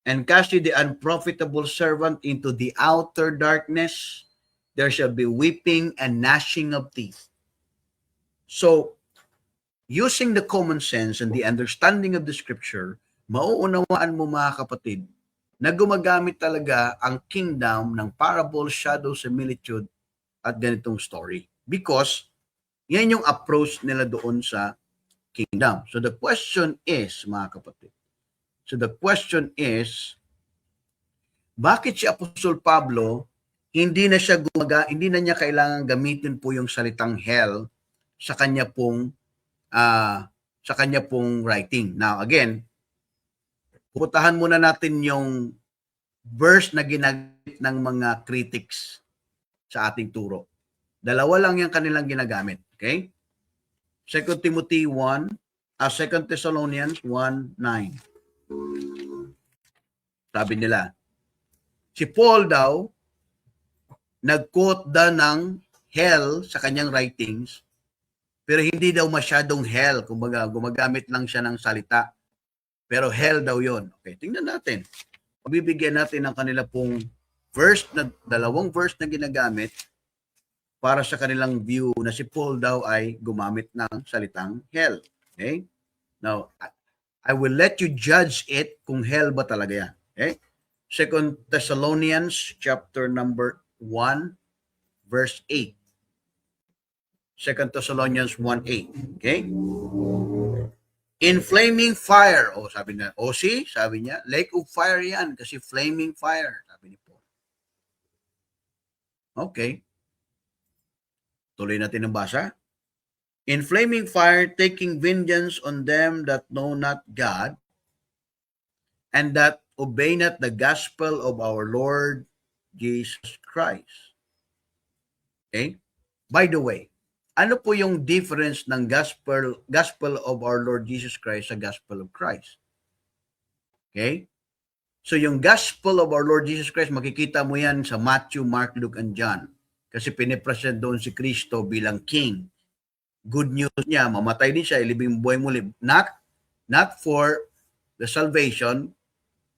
And cast ye the unprofitable servant into the outer darkness, there shall be weeping and gnashing of teeth. So, using the common sense and the understanding of the scripture, mauunawaan mo, mga kapatid, na gumagamit talaga ang kingdom ng parable, shadow, similitude at ganitong story. Because yan yung approach nila doon sa kingdom. So the question is, mga kapatid, bakit si Apostol Pablo hindi na niya kailangan gamitin po yung salitang hell sa kanya pong writing. Now again, putahan muna natin yung verse na ginagamit ng mga critics sa ating turo. Dalawa lang yung kanilang ginagamit. Okay? 2 Thessalonians 1:9. Sabi nila, si Paul daw, nag-quote ng hell sa kanyang writings, pero hindi daw masyadong hell. Kumbaga, gumagamit lang siya ng salita. Pero hell daw yon. Okay, tingnan natin. Pabibigyan natin ng kanila pong dalawang verse na ginagamit para sa kanilang view na si Paul daw ay gumamit ng salitang hell. Okay? Now, I will let you judge it kung hell ba talaga yan. Okay? 2 Thessalonians chapter number 1, verse 8. 2 Thessalonians 1:8. Okay? In flaming fire. Sabi niya. Sabi niya, lake of fire yan kasi flaming fire. Sabi ni Paul. Okay. Tuloy natin ang basa. In flaming fire, taking vengeance on them that know not God and that obey not the gospel of our Lord Jesus Christ. Okay? By the way, ano po yung difference ng gospel of our Lord Jesus Christ sa gospel of Christ? Okay? So yung gospel of our Lord Jesus Christ, makikita mo yan sa Matthew, Mark, Luke, and John. Kasi pinipresent doon si Kristo bilang King. Good news niya, mamatay din siya, ilibing buhay muli. Not for the salvation,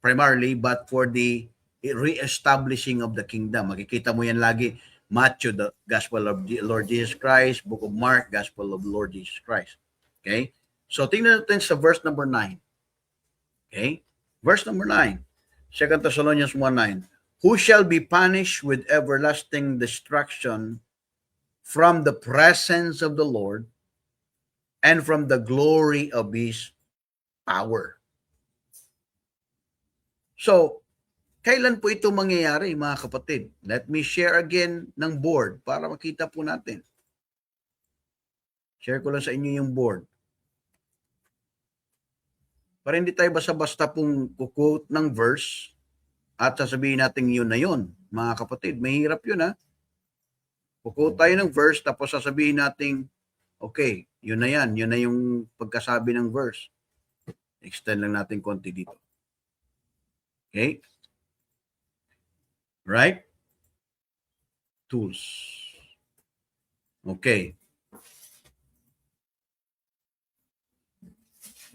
primarily, but for the re-establishing of the kingdom. Makikita mo yan lagi. Matthew, the gospel of the Lord Jesus Christ. Book of Mark, gospel of the Lord Jesus Christ. Okay? So, tingnan natin sa verse number 9. Okay? Verse number 9. 2 Thessalonians 1:9. Who shall be punished with everlasting destruction from the presence of the Lord and from the glory of His power. So, kailan po ito mangyayari, mga kapatid? Let me share again ng board para makita po natin. Share ko lang sa inyo yung board. Para hindi tayo basta-basta pong quote ng verse at sasabihin natin yun na yun. Mga kapatid, mahirap yun ha. Kukuha tayo ng verse, tapos sasabihin natin, okay, yun na yan. Yun na yung pagkasabi ng verse. Extend lang natin konti dito. Okay? Right? Tools. Okay.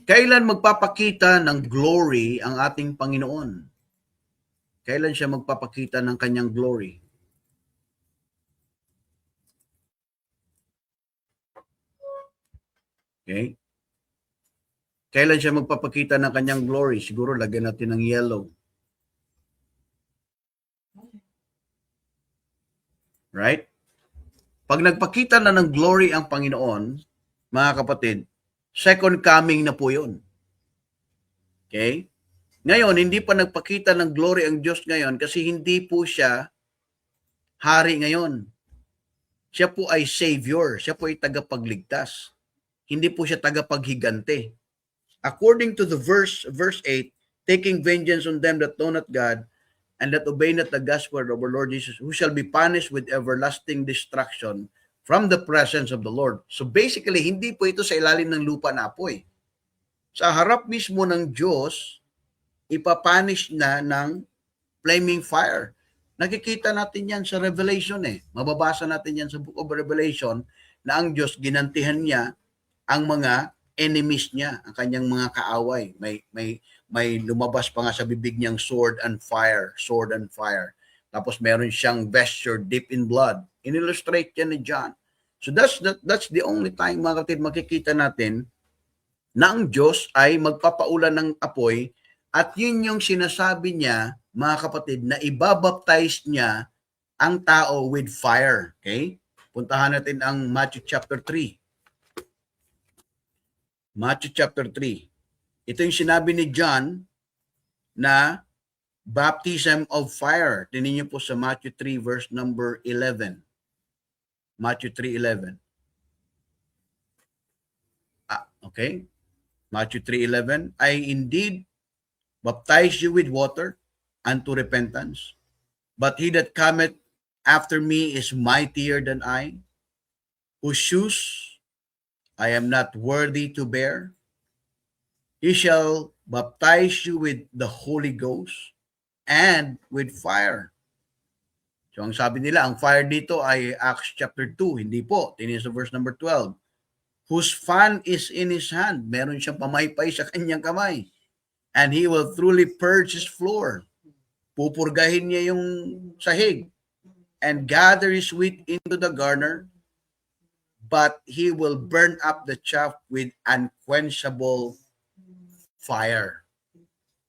Kailan magpapakita ng glory ang ating Panginoon? Kailan siya magpapakita ng kanyang glory? Okay? Kailan siya magpapakita ng kanyang glory? Siguro lagyan natin ng yellow. Right? Pag nagpakita na ng glory ang Panginoon, mga kapatid, second coming na po yun. Okay? Ngayon, hindi pa nagpakita ng glory ang Diyos ngayon kasi hindi po siya hari ngayon. Siya po ay Savior. Siya po ay tagapagligtas. Hindi po siya tagapaghigante. According to the verse 8, taking vengeance on them that know not God and that obey not the gospel of our Lord Jesus, who shall be punished with everlasting destruction from the presence of the Lord. So basically, hindi po ito sa ilalim ng lupa na apoy. Sa harap mismo ng Diyos, ipapunish na ng flaming fire. Nakikita natin yan sa Revelation eh. Mababasa natin yan sa Book of Revelation na ang Diyos ginantihan niya ang mga enemies niya, ang kanyang mga kaaway. May lumabas pa nga sa bibig niyang sword and fire. Tapos meron siyang vesture deep in blood. In-illustrate yan ni John. So that's the only time, mga kapatid, makikita natin na ang Diyos ay magpapaulan ng apoy at yun yung sinasabi niya, mga kapatid, na ibabaptize niya ang tao with fire. Okay? Puntahan natin ang Matthew chapter 3. Matthew chapter 3. Ito yung sinabi ni John na baptism of fire. Tingnan niyo po sa Matthew 3 verse number 11. Matthew 3:11. Okay? Matthew 3:11, I indeed baptize you with water unto repentance, but he that cometh after me is mightier than I, whose shoes I am not worthy to bear. He shall baptize you with the Holy Ghost and with fire. So ang sabi nila, ang fire dito ay Acts chapter 2. Hindi po. Tingnan sa verse number 12. Whose fan is in his hand. Meron siyang pamaypay sa kanyang kamay. And he will truly purge his floor. Pupurgahin niya yung sahig. And gather his wheat into the garner. But he will burn up the chaff with unquenchable fire.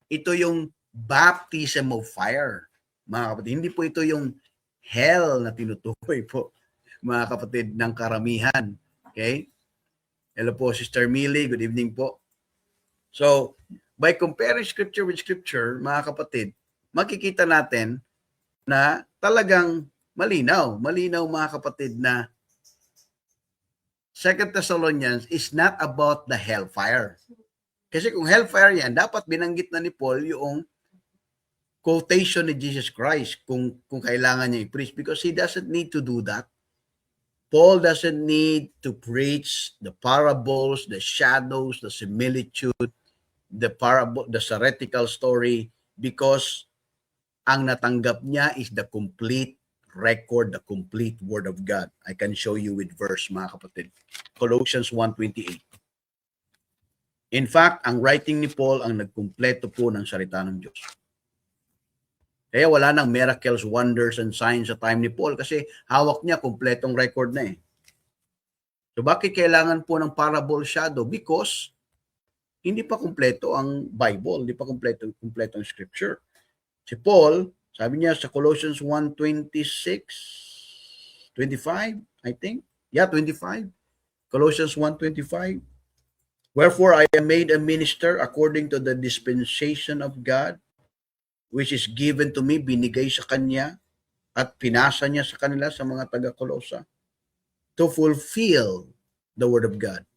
Ito yung baptism of fire, mga kapatid. Hindi po ito yung hell na tinutukoy po, mga kapatid, ng karamihan. Okay? Hello po, Sister Millie. Good evening po. So, by comparing scripture with scripture, mga kapatid, makikita natin na talagang malinaw, mga kapatid, na 2 Thessalonians is not about the hellfire. Kasi kung hellfire yan, dapat binanggit na ni Paul yung quotation ni Jesus Christ kung kailangan niya i-preach, because he doesn't need to do that. Paul doesn't need to preach the parables, the shadows, the similitude, the heretical story, because ang natanggap niya is the complete record, the complete word of God. I can show you with verse, mga kapatid. Colossians 1:28. In fact, ang writing ni Paul ang nagkumpleto po ng salita ng Diyos. Kaya wala nang miracles, wonders, and signs sa time ni Paul kasi hawak niya kompletong record na eh. So bakit kailangan po ng parable shadow? Because hindi pa kumpleto ang Bible, hindi pa kumpleto ang scripture. Si Paul, sabi niya sa Colossians 1:26, 25, I think. Yeah, 25. Colossians 1:25. Wherefore I am made a minister according to the dispensation of God, which is given to me, binigay sa kanya at pinasa niya sa kanila, sa mga taga-Colossa, to fulfill the word of God.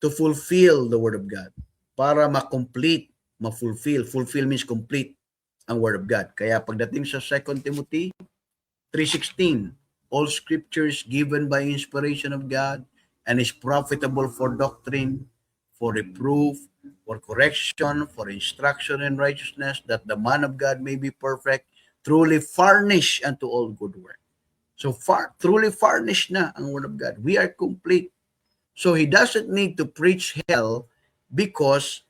To fulfill the word of God. Para ma-complete, ma-fulfill. Fulfill means complete ang word of God. Kaya pagdating sa 2 Timothy 3:16, all scripture is given by inspiration of God and is profitable for doctrine, for reproof, for correction, for instruction in righteousness, that the man of God may be perfect, truly furnished unto all good work. So truly furnished na ang Word of God. We are complete. So he doesn't need to preach hell because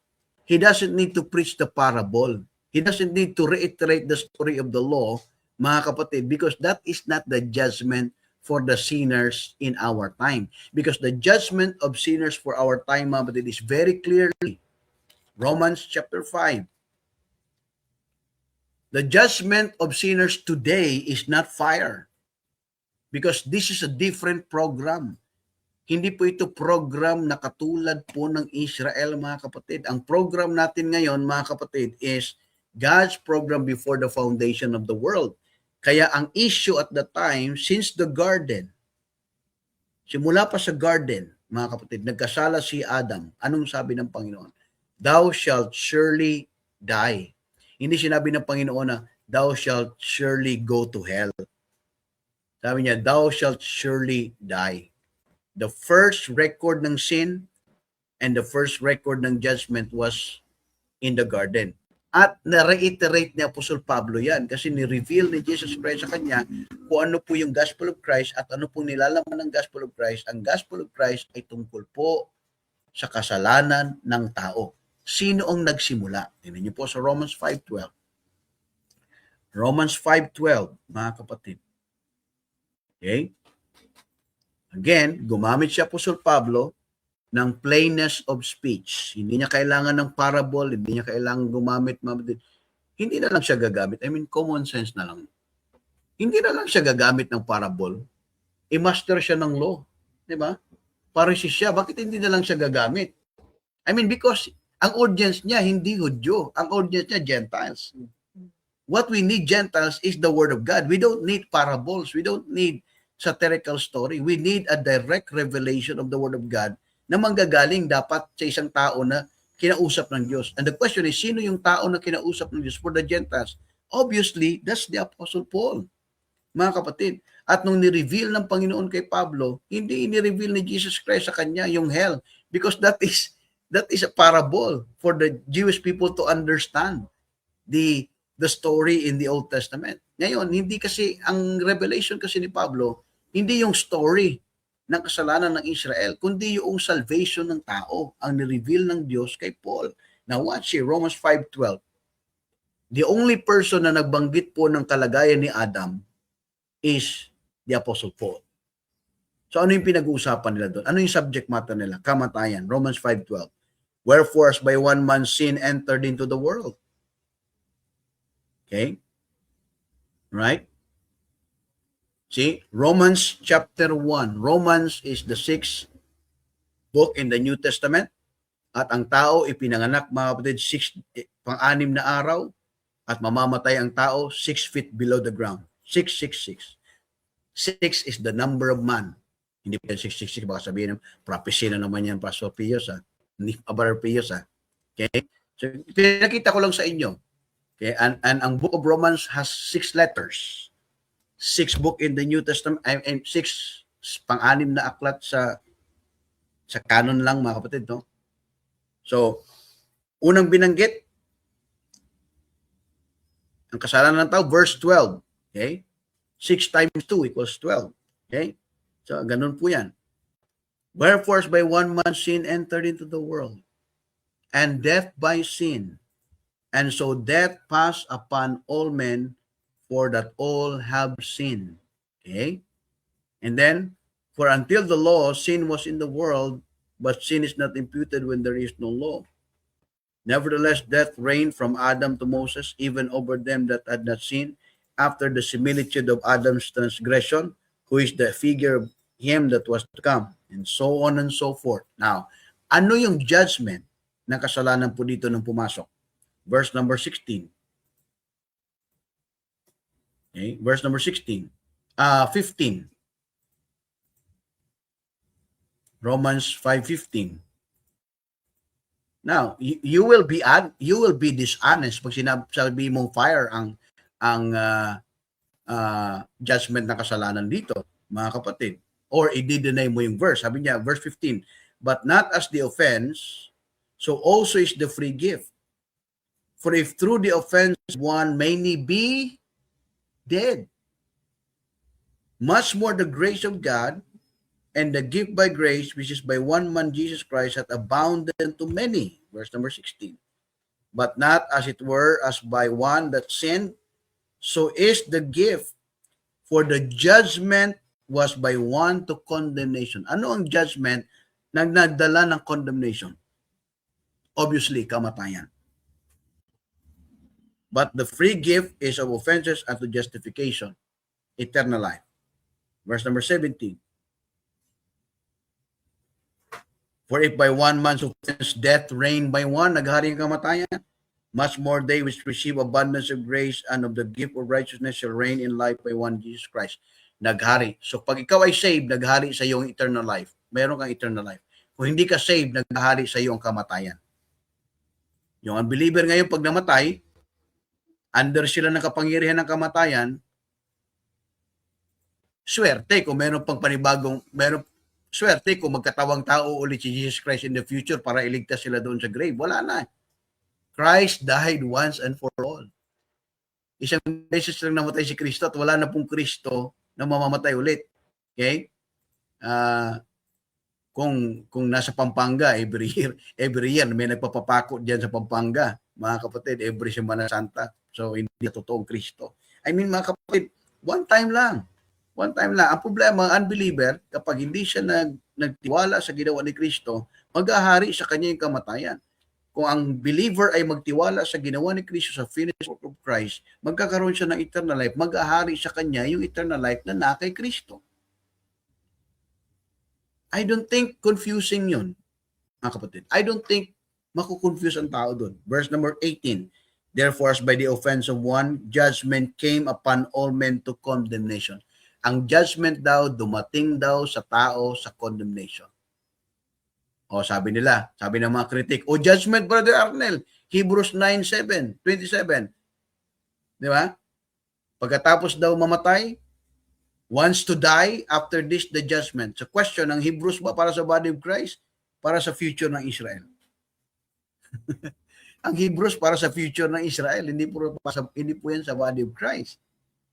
he doesn't need to preach the parable. He doesn't need to reiterate the story of the law, mga kapatid, because that is not the judgment for the sinners in our time. Because the judgment of sinners for our time, mga kapatid, is very clearly Romans chapter 5. The judgment of sinners today is not fire, because this is a different program. Hindi po ito program na katulad po ng Israel, mga kapatid. Ang program natin ngayon, mga kapatid, is God's program before the foundation of the world. Kaya ang issue at the time, since the garden, simula pa sa garden, mga kapatid, nagkasala si Adam. Anong sabi ng Panginoon? Thou shalt surely die. Hindi sinabi ng Panginoon na, thou shalt surely go to hell. Sabi niya, thou shalt surely die. The first record ng sin and the first record ng judgment was in the garden. At na-reiterate ni Apostol Pablo yan kasi ni-reveal ni Jesus Christ sa kanya kung ano po yung gospel of Christ at ano po nilalaman ng gospel of Christ. Ang gospel of Christ ay tungkol po sa kasalanan ng tao. Sino ang nagsimula? Tingnan niyo po sa Romans 5:12. Romans 5:12, mga kapatid. Okay? Again, gumamit si Apostol Pablo ng plainness of speech. Hindi niya kailangan ng parable, hindi niya kailangan gumamit. Hindi na lang siya gagamit. I mean, common sense na lang. Hindi na lang siya gagamit ng parable. I-master siya ng law. Di ba? Pharisee siya. Bakit hindi na lang siya gagamit? I mean, because ang audience niya hindi Hudyo. Ang audience niya Gentiles. What we need, Gentiles, is the Word of God. We don't need parables. We don't need satirical story. We need a direct revelation of the Word of God na manggagaling dapat sa isang tao na kinausap ng Diyos. And the question is, sino yung tao na kinausap ng Diyos for the Gentiles? Obviously, that's the Apostle Paul, mga kapatid. At nung ni-reveal ng Panginoon kay Pablo, hindi ni-reveal ni Jesus Christ sa kanya yung hell because that is a parable for the Jewish people to understand the story in the Old Testament. Ngayon, hindi kasi, ang revelation kasi ni Pablo, hindi yung story ng kasalanan ng Israel, kundi yung salvation ng tao, ang ni-reveal ng Diyos kay Paul. Now watch here, Romans 5:12. The only person na nagbanggit po ng kalagayan ni Adam is the Apostle Paul. So ano yung pinag-uusapan nila doon? Ano yung subject matter nila? Kamatayan, Romans 5:12. Wherefore, as by one man sin entered into the world. Okay? Right? See, Romans chapter 1. Romans is the 6th book in the New Testament. At ang tao ipinanganak, mga kapatid, 6 na araw. At mamamatay ang tao 6 feet below the ground. 666. 6 is the number of man. Hindi pa 666, baka sabihin ng prophecy na naman yan, Pastor Pios, ha? Hindi Brother Pios, ha? Okay? So, pinakita ko lang sa inyo. Okay? And ang book of Romans has 6 letters. 6 book in the New Testament, and 6 pang-anim na aklat sa canon lang, mga kapatid, no? So, unang binanggit, ang kasalanan ng tao, verse 12. Okay? 6 times 2 equals 12. Okay? So, ganun po yan. Wherefore, by one man sin entered into the world, and death by sin. And so death passed upon all men, for that all have sinned. Okay? And then, for until the law, sin was in the world, but sin is not imputed when there is no law. Nevertheless, death reigned from Adam to Moses, even over them that had not sinned, after the similitude of Adam's transgression, who is the figure of him that was to come, and so on and so forth. Now, ano yung judgment ng kasalanan po dito nung pumasok? Verse number 16. Okay, verse number 16. 15. Romans 5:15. Now, you will be dishonest pag sinabi mong fire ang judgment na kasalanan dito, mga kapatid. Or i-deny mo yung verse. Sabi niya, verse 15, but not as the offense, so also is the free gift. For if through the offense one many be dead, much more the grace of God and the gift by grace, which is by one man Jesus Christ, hath abounded to many. Verse number 16. But not as it were as by one that sinned, so is the gift. For the judgment was by one to condemnation. Ano ang judgment na nagdala ng condemnation? Obviously, kamatayan. But the free gift is of offenses unto justification, eternal life. Verse number 17. For if by one man's offense death reigned by one, naghari ang kamatayan, much more they which receive abundance of grace and of the gift of righteousness shall reign in life by one Jesus Christ. Naghari. So pag ikaw ay saved, naghari sa iyo ang eternal life. Mayroon kang eternal life. Kung hindi ka saved, naghari sa iyo ang kamatayan. Yung unbeliever ngayon pag namatay, under sila ng kapangyarihan ng kamatayan, swerte kung meron pang panibagong, swerte kung magkatawang tao ulit si Jesus Christ in the future para iligtas sila doon sa grave. Wala na. Christ died once and for all. Isang beses lang namatay si Kristo at wala na pong Kristo na mamamatay ulit. Okay? Kung nasa Pampanga every year may nagpapapako diyan sa Pampanga, mga kapatid, every Semana Santa. So hindi totoong Kristo. I mean, mga kapatid, one time lang. One time lang. Ang problema, ang unbeliever, kapag hindi siya nagtiwala sa ginawa ni Kristo, mag-ahari sa kanya yung kamatayan. Kung ang believer ay magtiwala sa ginawa ni Kristo sa finished work of Christ, magkakaroon siya ng eternal life, mag-ahari sa kanya yung eternal life na na kay Kristo. I don't think confusing yun, mga kapatid. I don't think makukonfuse ang tao doon. Verse number 18, therefore as by the offense of one, judgment came upon all men to condemnation. Ang judgment daw, dumating daw sa tao sa condemnation. O sabi nila, sabi ng mga kritik, o judgment, Brother Arnel, Hebrews 9:27. Di ba? Pagkatapos daw mamatay, wants to die, after this the judgment. So question, ang Hebrews ba para sa body of Christ? Para sa future ng Israel. Ang Hebrews para sa future ng Israel, hindi po yan sa body of Christ.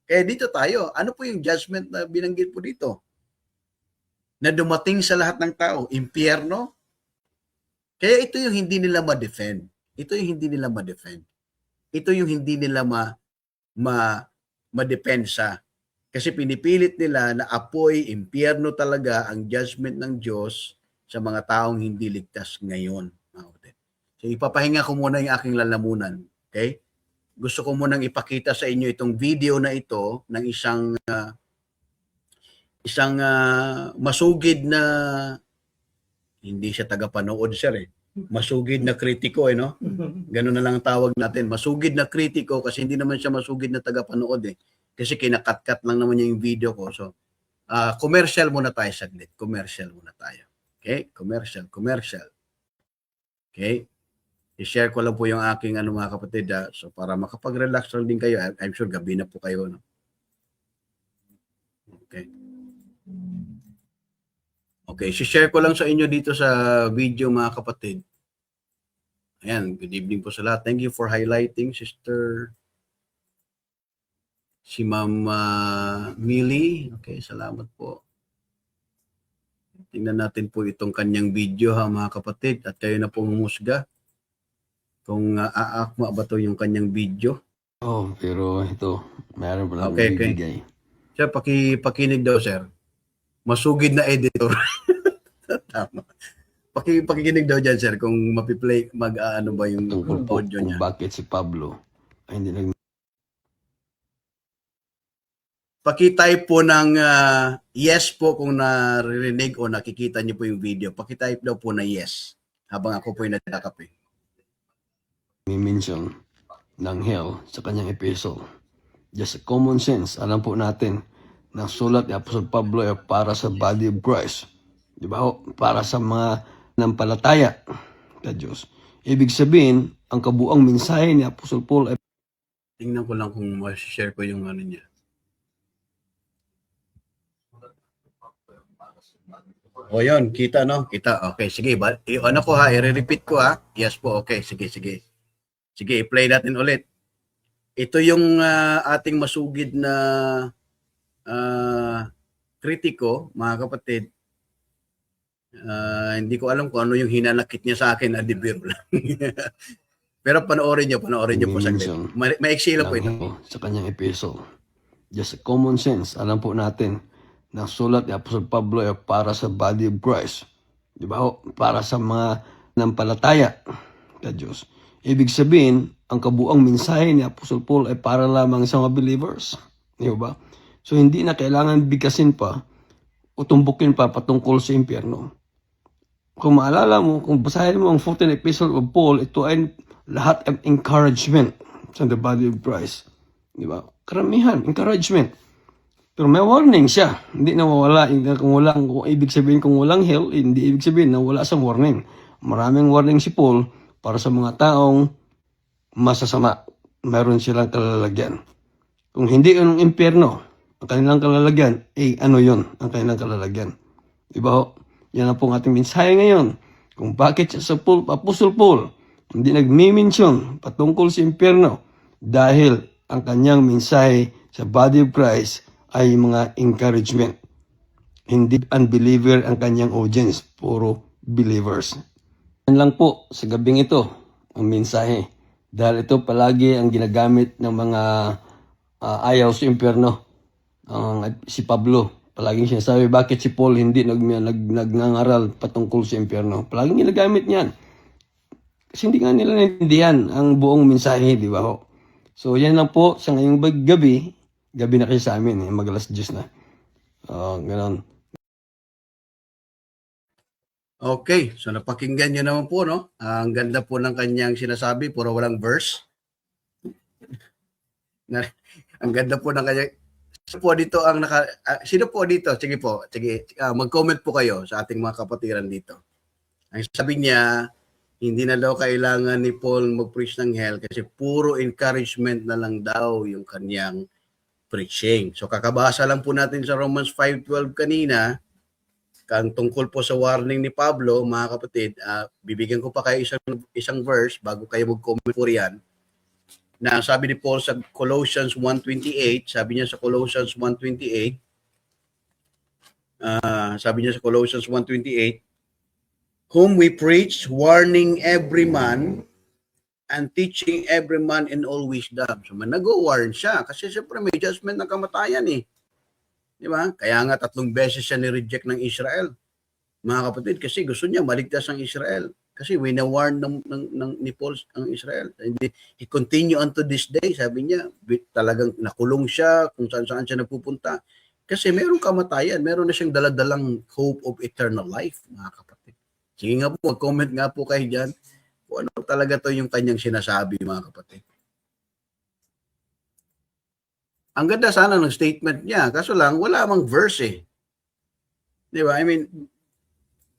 Kaya dito tayo, ano po yung judgment na binanggit po dito? Na dumating sa lahat ng tao, impyerno. Kaya ito yung hindi nila ma-defend. Ito yung hindi nila ma-defend. Ito yung hindi nila ma-depensa. Kasi pinipilit nila na apoy, impyerno talaga ang judgment ng Diyos sa mga taong hindi ligtas ngayon. So ipapahinga ko muna yung aking lalamunan. Okay? Gusto ko munang ipakita sa inyo itong video na ito ng isang masugid na, hindi siya tagapanood, sir, masugid na kritiko, no? Ganun na lang ang tawag natin. Masugid na kritiko kasi hindi naman siya masugid na tagapanood, Kasi kinakat-kat lang naman niya yung video ko. So, commercial muna tayo saglit. Commercial muna tayo. Okay? Commercial. Okay? I-share ko lang po yung aking mga kapatid. So, para makapag-relax lang din kayo. I'm sure gabi na po kayo, no? Okay. Okay, share ko lang sa inyo dito sa video, mga kapatid. Ayan, good evening po sa lahat. Thank you for highlighting, Sister si Ma'am Millie. Okay, salamat po. Tingnan natin po itong kanyang video, ha, mga kapatid. At kayo na pong humusga kung aakma ba to yung kanyang video. Oh, pero ito, mayroon pa lang bibigay. Sir, pakinig daw, sir. Masugid na editor. Tama. Pakikinig daw dyan, sir, kung mapiplay, mag-ano ba yung audio niya. Bakit si Pablo ay hindi Pakitype po ng yes po kung naririnig o nakikita niyo po yung video. Pakitype daw po na yes habang ako po yung nagkakape. may mention ng hell sa kanyang epistle. Just common sense, alam po natin na sulat ni Apostol Pablo ay para sa body of Christ. Di ba? Para sa mga nampalataya sa Diyos. Ibig sabihin, ang kabuang mensahe ni Apostol Paul ay... Tingnan ko lang kung ma-share ko yung ano niya. O yun, kita no? Kita. Okay, sige. Ano ko ha, i-repeat ko ha. Yes po, okay. Sige, sige. Sige, i-play natin ulit. Ito yung ating masugid na kritiko, mga kapatid. Hindi ko alam kung ano yung hinanakit niya sa akin, adibiro lang. Pero panoorin niyo po saglit. Dimension Maiksi lang po ng ito. hell sa kanyang epistle. Just a common sense, alam po natin na sulat ni Apostol Pablo ay para sa body of Christ. Di ba ho? Para sa mga nampalataya ka Diyos. Ibig sabihin, ang kabuang mensahe ni Apostol Paul ay para lamang sa mga believers. Di ba? So hindi na kailangan bigkasin pa o tumbukin pa patungkol sa impyerno. Kung maalala mo, kung basahin mo ang 14th epistle of Paul, ito ay lahat ang encouragement sa the body of Christ. Di ba? Karamihan, encouragement. Pero may warning siya. Hindi nawawala. Kung ibig sabihin kung walang hell, hindi ibig sabihin na wala siyang warning. Maraming warning si Paul para sa mga taong masasama. Mayroon silang kalalagyan. Kung hindi yung impyerno, ang kanilang kalalagyan, ano yun ang kanilang kalalagyan? Di ba ho? Yan ang pong ating mensahe ngayon. Kung bakit siya sa Apostle Paul hindi nagmi-mention patungkol sa impyerno dahil ang kanyang mensahe sa body of Christ ay mga encouragement. Hindi unbeliever ang kanyang audience, puro believers. Yan lang po sa gabing ito ang mensahe. Dahil ito palagi ang ginagamit ng mga ayaw sa impyerno. Si Pablo, palaging sinasabi, bakit si Paul hindi nagngangaral patungkol sa impyerno? Palaging ginagamit niyan. Kasi hindi nga nila naintindihan ang buong mensahe, di ba ho? So, yan lang po sa ngayong gabi na kayo sa amin, mag-alas 10 na. Ganon. Okay, so napakinggan niyo naman po, no? Ang ganda po ng kanyang sinasabi, puro walang verse. Ang ganda po ng kanyang... Sino po dito? Sige po, mag-comment po kayo sa ating mga kapatiran dito. Ang sabi niya, hindi na daw kailangan ni Paul mag-preach ng hell kasi puro encouragement na lang daw yung kanyang preaching. So kakabasa lang po natin sa Romans 5:12 kanina, kang tungkol po sa warning ni Pablo, mga kapatid, bibigyan ko pa kayo isang verse bago kayo mag-comment po riyan. Na sabi ni Paul sa Colossians 1:28, sabi niya sa Colossians 1:28, sabi niya sa Colossians 1:28, whom we preach, warning every man and teaching every man in all wisdom. So, nag-warn siya kasi siyempre may judgment ng kamatayan eh. Di ba? Kaya nga 3 beses siya ni-reject ng Israel. Mga kapatid, kasi gusto niya maligtas ang Israel. Kasi wina-warn ni Paul ang Israel. He continue unto this day, sabi niya, talagang nakulong siya kung saan-saan siya nagpupunta. Kasi meron kamatayan, meron na siyang daladalang hope of eternal life, mga kapatid. Sige nga po, mag-comment nga po kayo dyan kung ano talaga to yung kanyang sinasabi, mga kapatid. Ang ganda sana ng statement niya, kaso lang, wala mang verse eh. Di ba? I mean,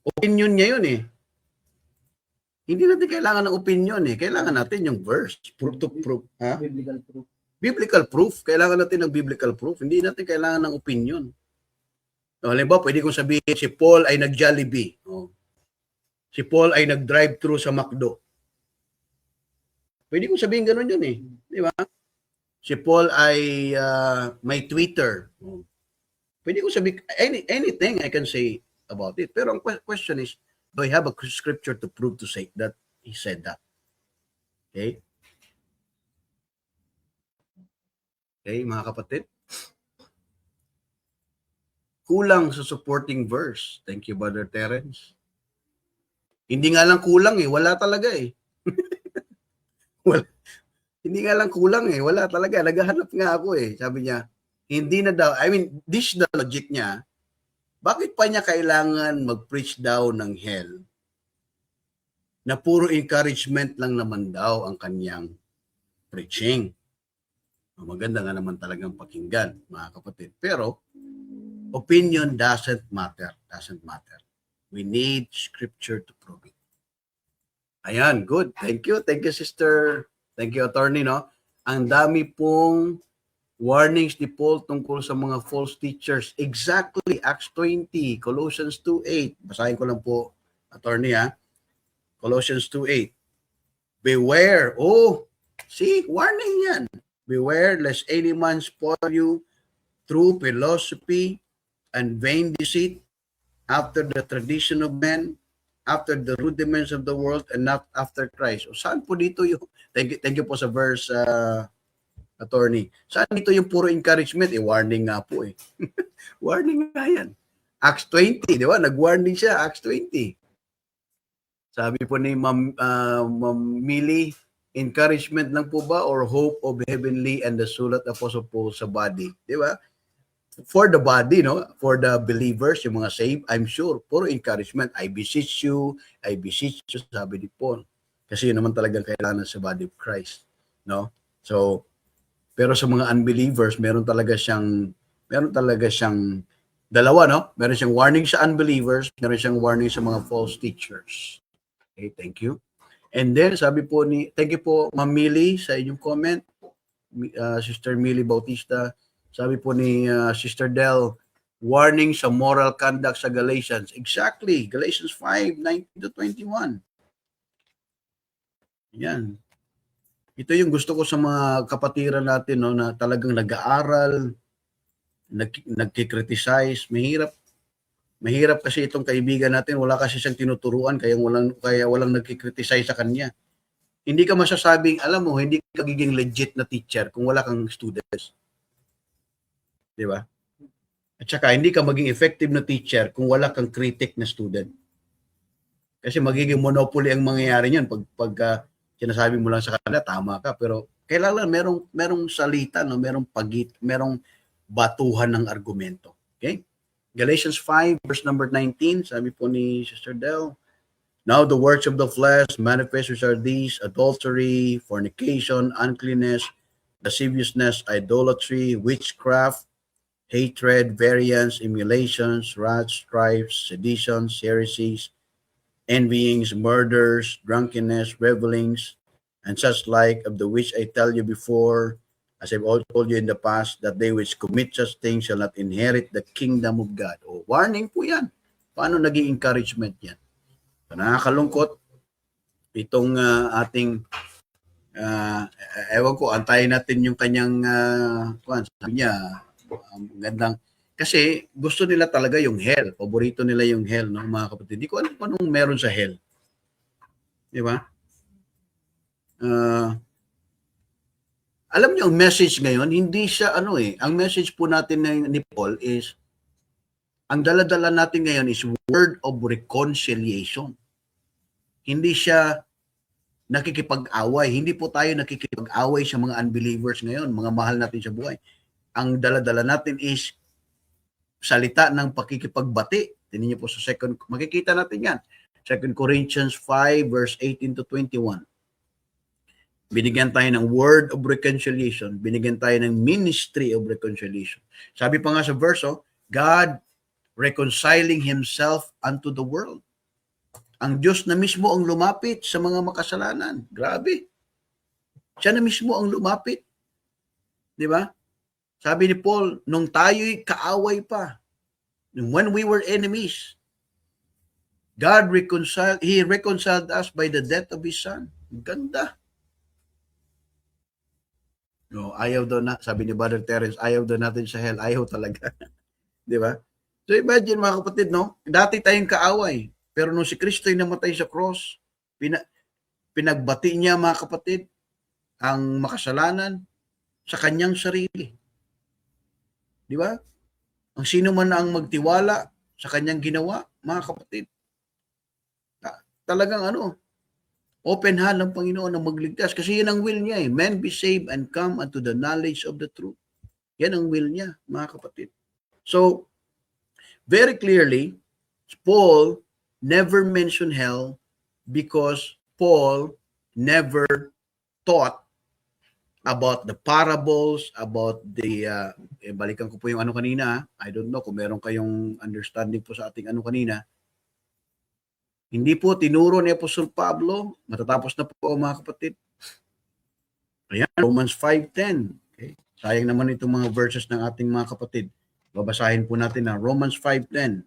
opinion niya yun eh. Hindi natin kailangan ng opinion eh. Kailangan natin yung verse. Proof to proof. Ha? Biblical proof. Biblical proof. Kailangan natin ng biblical proof. Hindi natin kailangan ng opinion. So, halimbawa, pwede kong sabihin, si Paul ay nag-Jollibee. Oh. Si Paul ay nag-drive-thru sa McDo. Pwede kong sabihin ganun yun eh. Di ba? Si Paul ay may Twitter. Oh. Pwede kong sabihin, anything I can say about it. Pero ang question is, do I have a scripture to prove to say that he said that? Okay? Okay, mga kapatid? Kulang sa supporting verse. Thank you, Brother Terence. Hindi nga lang kulang eh. Wala talaga eh. Wala. Hindi nga lang kulang eh. Wala talaga. Naghahanap nga ako eh. Sabi niya, hindi na daw, I mean, this is the logic niya. Bakit pa niya kailangan mag-preach daw ng hell na puro encouragement lang naman daw ang kanyang preaching? Maganda nga naman talagang pakinggan, mga kapatid. Pero, opinion doesn't matter. We need scripture to prove it. Ayan, good. Thank you. Thank you, sister. Thank you, attorney, no? Ang dami pong Warnings ni Paul tungkol sa mga false teachers. Exactly, Acts 20, Colossians 2:8. Basahin ko lang po, attorney ha. Colossians 2:8. Beware. Oh, see, warning yan. Beware lest any man spoil you through philosophy and vain deceit, after the tradition of men, after the rudiments of the world, and not after Christ. O saan po dito yung, thank you po sa verse, attorney. Saan dito yung puro encouragement? Warning nga po eh. Warning nga yan. Acts 20, di ba? Nag-warning siya, Acts 20. Sabi po ni Ma'am Millie, encouragement lang po ba or hope of heavenly and the sulat Apostle Paul sa body? Di ba? For the body, no? For the believers, yung mga saved, I'm sure, puro encouragement. I beseech you, sabi ni Paul. Kasi yun naman talagang kailangan sa body of Christ. No? So, pero sa mga unbelievers, meron talaga siyang dalawa, no? Meron siyang warning sa unbelievers, meron siyang warning sa mga false teachers. Okay, thank you. And then, thank you po, Ma'am Millie, sa inyong comment. Sister Millie Bautista, sabi po ni Sister Del, warning sa moral conduct sa Galatians. Exactly, Galatians 5:19-21. Yan. Ito yung gusto ko sa mga kapatiran natin, no, na talagang nag-aaral, nagki-criticize. Mahirap kasi itong kaibigan natin, wala kasi siyang tinuturuan, kaya walang nagki-criticize sa kanya. Hindi ka masasabing, alam mo, hindi ka giging legit na teacher kung wala kang students. Di ba? At saka, hindi ka maging effective na teacher kung wala kang critic na student. Kasi magiging monopoly ang mangyayari niyan pag sinasabi mo lang sa kanila, tama ka, pero kailangan merong salita, no, merong batuhan ng argumento. Okay? Galatians 5 verse number 19, sabi po ni Sister Del, now the works of the flesh manifest, which are these: adultery, fornication, uncleanness, lasciviousness, idolatry, witchcraft, hatred, variance, emulations, wrath, strifes, seditions, heresies, envyings, murders, drunkenness, revelings, and such like, of the which I tell you before, as I've also told you in the past, that they which commit such things shall not inherit the kingdom of God. O, warning po yan. Paano naging encouragement yan? So, nakakalungkot itong ating ewan ko, antayin natin yung kanyang sabi niya, gandang, kasi gusto nila talaga yung hell. Paborito nila yung hell, no, mga kapatid. Hindi ko alam kung anong meron sa hell. Di ba? Alam niyo, ang message ngayon, hindi siya ang message po natin ni Paul is, ang dala-dala natin ngayon is word of reconciliation. Hindi siya nakikipag-away. Hindi po tayo nakikipag-away sa mga unbelievers ngayon, mga mahal natin sa buhay. Ang dala-dala natin is salita ng pakikipagbati. Tingnan niyo po sa makikita natin yan. 2 Corinthians 5 verse 18-21. Binigyan tayo ng word of reconciliation. Binigyan tayo ng ministry of reconciliation. Sabi pa nga sa verse, God reconciling Himself unto the world. Ang Diyos na mismo ang lumapit sa mga makasalanan. Grabe. Siya na mismo ang lumapit. Di ba? Sabi ni Paul, nung tayo'y kaaway pa, when we were enemies, He reconciled us by the death of His Son. Ganda. No, ayaw daw na, sabi ni Brother Terence, ayaw daw natin sa hell. Ayaw talaga. Di ba? So imagine mga kapatid, no? Dati tayong kaaway. Pero nung si Kristo ay namatay sa cross, pinagbati niya mga kapatid ang makasalanan sa kanyang sarili. Di ba? Ang sino man ang magtiwala sa kanyang ginawa, mga kapatid, talagang open hand ng Panginoon na magligtas. Kasi yan ang will niya eh. Men be saved and come unto the knowledge of the truth. Yan ang will niya, mga kapatid. So, very clearly, Paul never mentioned hell because Paul never taught about the parables, about the, balikan ko po yung kanina, I don't know kung meron kayong understanding po sa ating kanina. Hindi po tinuro ni Apostol Pablo, matatapos na po mga kapatid. Ayan, Romans 5:10. Okay. Sayang naman itong mga verses ng ating mga kapatid. Babasahin po natin na Romans 5:10.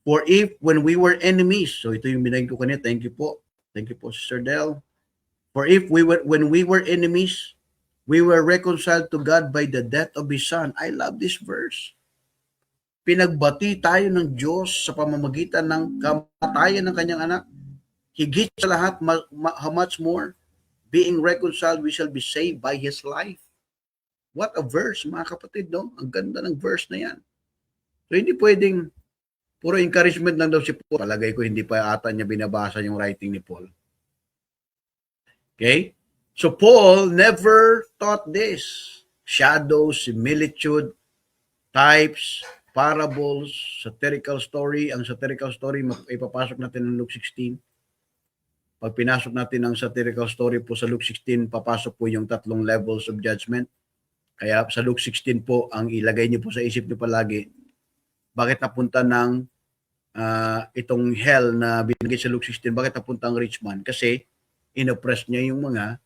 For if when we were enemies, so ito yung binigay ko kanina, thank you po. Thank you po, Sister Del. For if when we were enemies, we were reconciled to God by the death of His Son. I love this verse. Pinagbati tayo ng Diyos sa pamamagitan ng kamatayan ng kanyang anak. Higit sa lahat, how much more? Being reconciled, we shall be saved by His life. What a verse, mga kapatid, no? Ang ganda ng verse na yan. So, hindi pwedeng puro encouragement lang daw si Paul. Palagay ko hindi pa ata niya binabasa yung writing ni Paul. Okay? So Paul never taught this. Shadows, similitude, types, parables, satirical story. Ang satirical story, ipapasok natin ng Luke 16. Pag pinasok natin ang satirical story po sa Luke 16, papasok po yung 3 levels of judgment. Kaya sa Luke 16 po, ang ilagay niyo po sa isip niyo palagi, bakit napunta ng itong hell na binigay sa Luke 16, bakit napunta ang rich man? Kasi inoppress niya yung mga,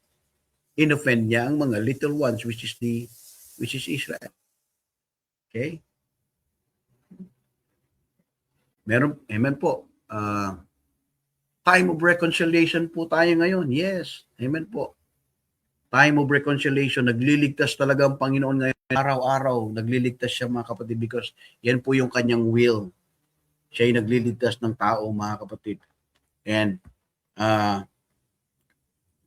inoffend niya ang mga little ones, which is Israel. Okay? Meron, amen po. Time of reconciliation po tayo ngayon. Yes, amen po. Time of reconciliation, nagliligtas talaga ang Panginoon ngayon. Araw-araw, nagliligtas siya mga kapatid because yan po yung kanyang will. Siya yung nagliligtas ng tao mga kapatid. And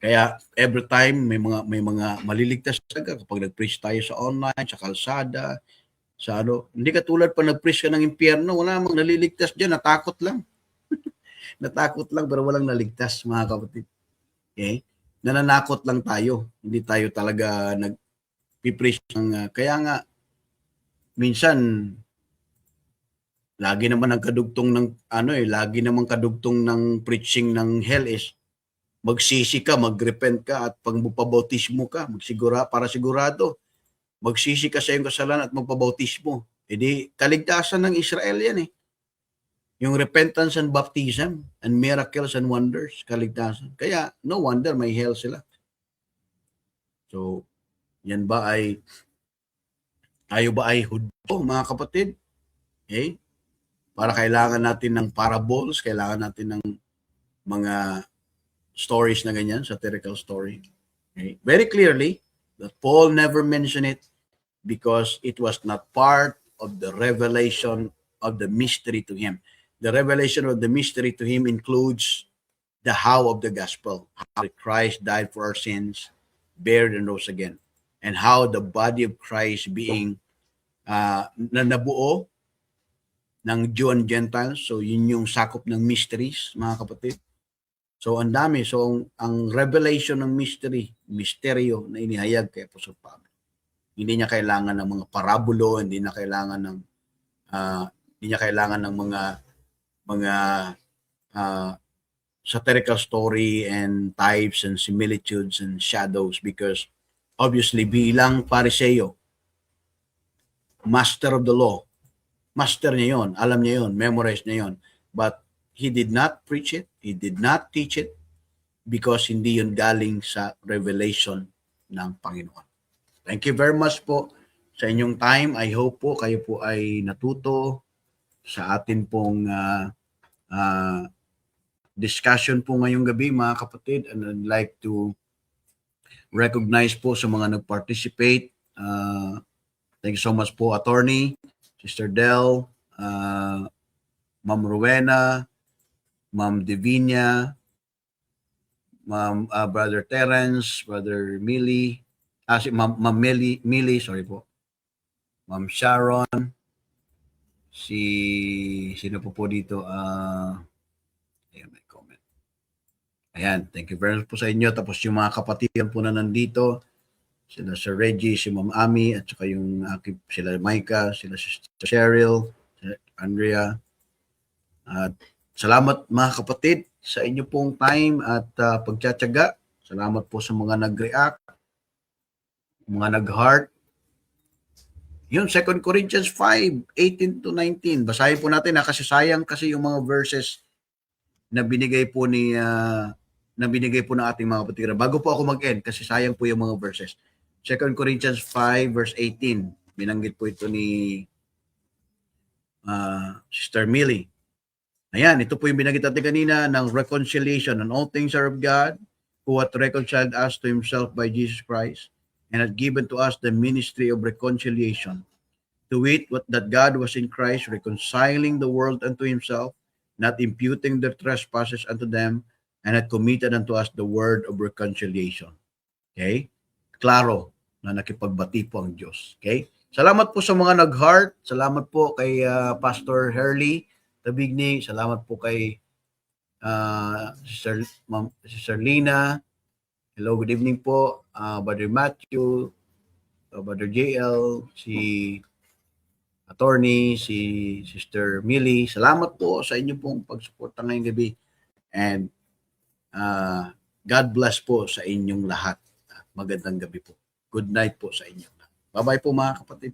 kaya every time may mga maliligtas talaga kapag nag-preach tayo sa online, sa kalsada, sa ano. Hindi katulad pa nag-preach ka ng impyerno, wala namang naliligtas diyan, natakot lang. Natakot lang pero walang naligtas mga kapatid. Okay? Nananakot lang tayo. Hindi tayo talaga nag-preach ng kaya nga minsan lagi naman ang kadugtong ng lagi naman kadugtong ng preaching ng hell is magsisi ka, magrepent ka at pagpabautismo ka, para sigurado. Magsisi ka sa iyong kasalanan at magpabautismo. Edi kaligtasan ng Israel yan eh. Yung repentance and baptism and miracles and wonders, kaligtasan. Kaya no wonder may hell sila. So, yan ba ay tayo ba ay Hudyo, mga kapatid? Okay? Para kailangan natin ng parables, kailangan natin ng mga stories na ganyan, satirical story. Okay? Very clearly, that Paul never mentioned it because it was not part of the revelation of the mystery to him. The revelation of the mystery to him includes the how of the gospel, how Christ died for our sins, buried and rose again, and how the body of Christ being nabuo ng Jew and Gentiles. So yun yung sakop ng mysteries, mga kapatid. So ang dami. So ang revelation ng misteryo na inihayag kay Apostol Pablo. Hindi niya kailangan ng mga parabulo, hindi niya kailangan ng mga satirical story and types and similitudes and shadows because obviously bilang Pariseo, master of the law, master niya yon, alam niya yon, memorize niya yon, but he did not preach it, he did not teach it because hindi yun galing sa revelation ng Panginoon. Thank you very much po sa inyong time. I hope po kayo po ay natuto sa atin pong discussion po ngayong gabi mga kapatid, and I'd like to recognize po sa mga nag-participate. Thank you so much po, Attorney, Sister Del, Ma'am Rowena, Ma'am Divinia, Ma'am Brother Terence, Brother Millie, Ma'am Millie, sorry po, Ma'am Sharon, sino po dito? Ayan, may comment. Ayan, thank you very much po sa inyo. Tapos yung mga kapatiran po na nandito, sila Sir Reggie, si Ma'am Ami, at saka yung sila Micah, sila Sister Cheryl, sila Andrea. At salamat mga kapatid sa inyo pong time at pagtsatsaga. Salamat po sa mga nag-react, mga nag-heart. Yun, 2 Corinthians 5:18-19. Basahin po natin kasi sayang kasi yung mga verses na binigay po ng ating mga kapatiran. Bago po ako mag-end kasi sayang po yung mga verses. 2 Corinthians 5 verse 18. Binanggit po ito ni Sister Millie. Ayan, ito po yung binanggit natin kanina ng reconciliation. And all things are of God, who hath reconciled us to himself by Jesus Christ, and hath given to us the ministry of reconciliation. To wit, what that God was in Christ, reconciling the world unto himself, not imputing their trespasses unto them, and hath committed unto us the word of reconciliation. Okay? Klaro na nakipagbati po ang Diyos. Okay? Salamat po sa mga nag-heart. Salamat po kay Pastor Herly Tabigni. Salamat po kay Sister Lina. Hello, good evening po. Brother Matthew, Brother JL, si Attorney, si Sister Millie. Salamat po sa inyo pong pagsuporta ngayong gabi. And God bless po sa inyong lahat. Magandang gabi po. Good night po sa inyo. Bye-bye po mga kapatid.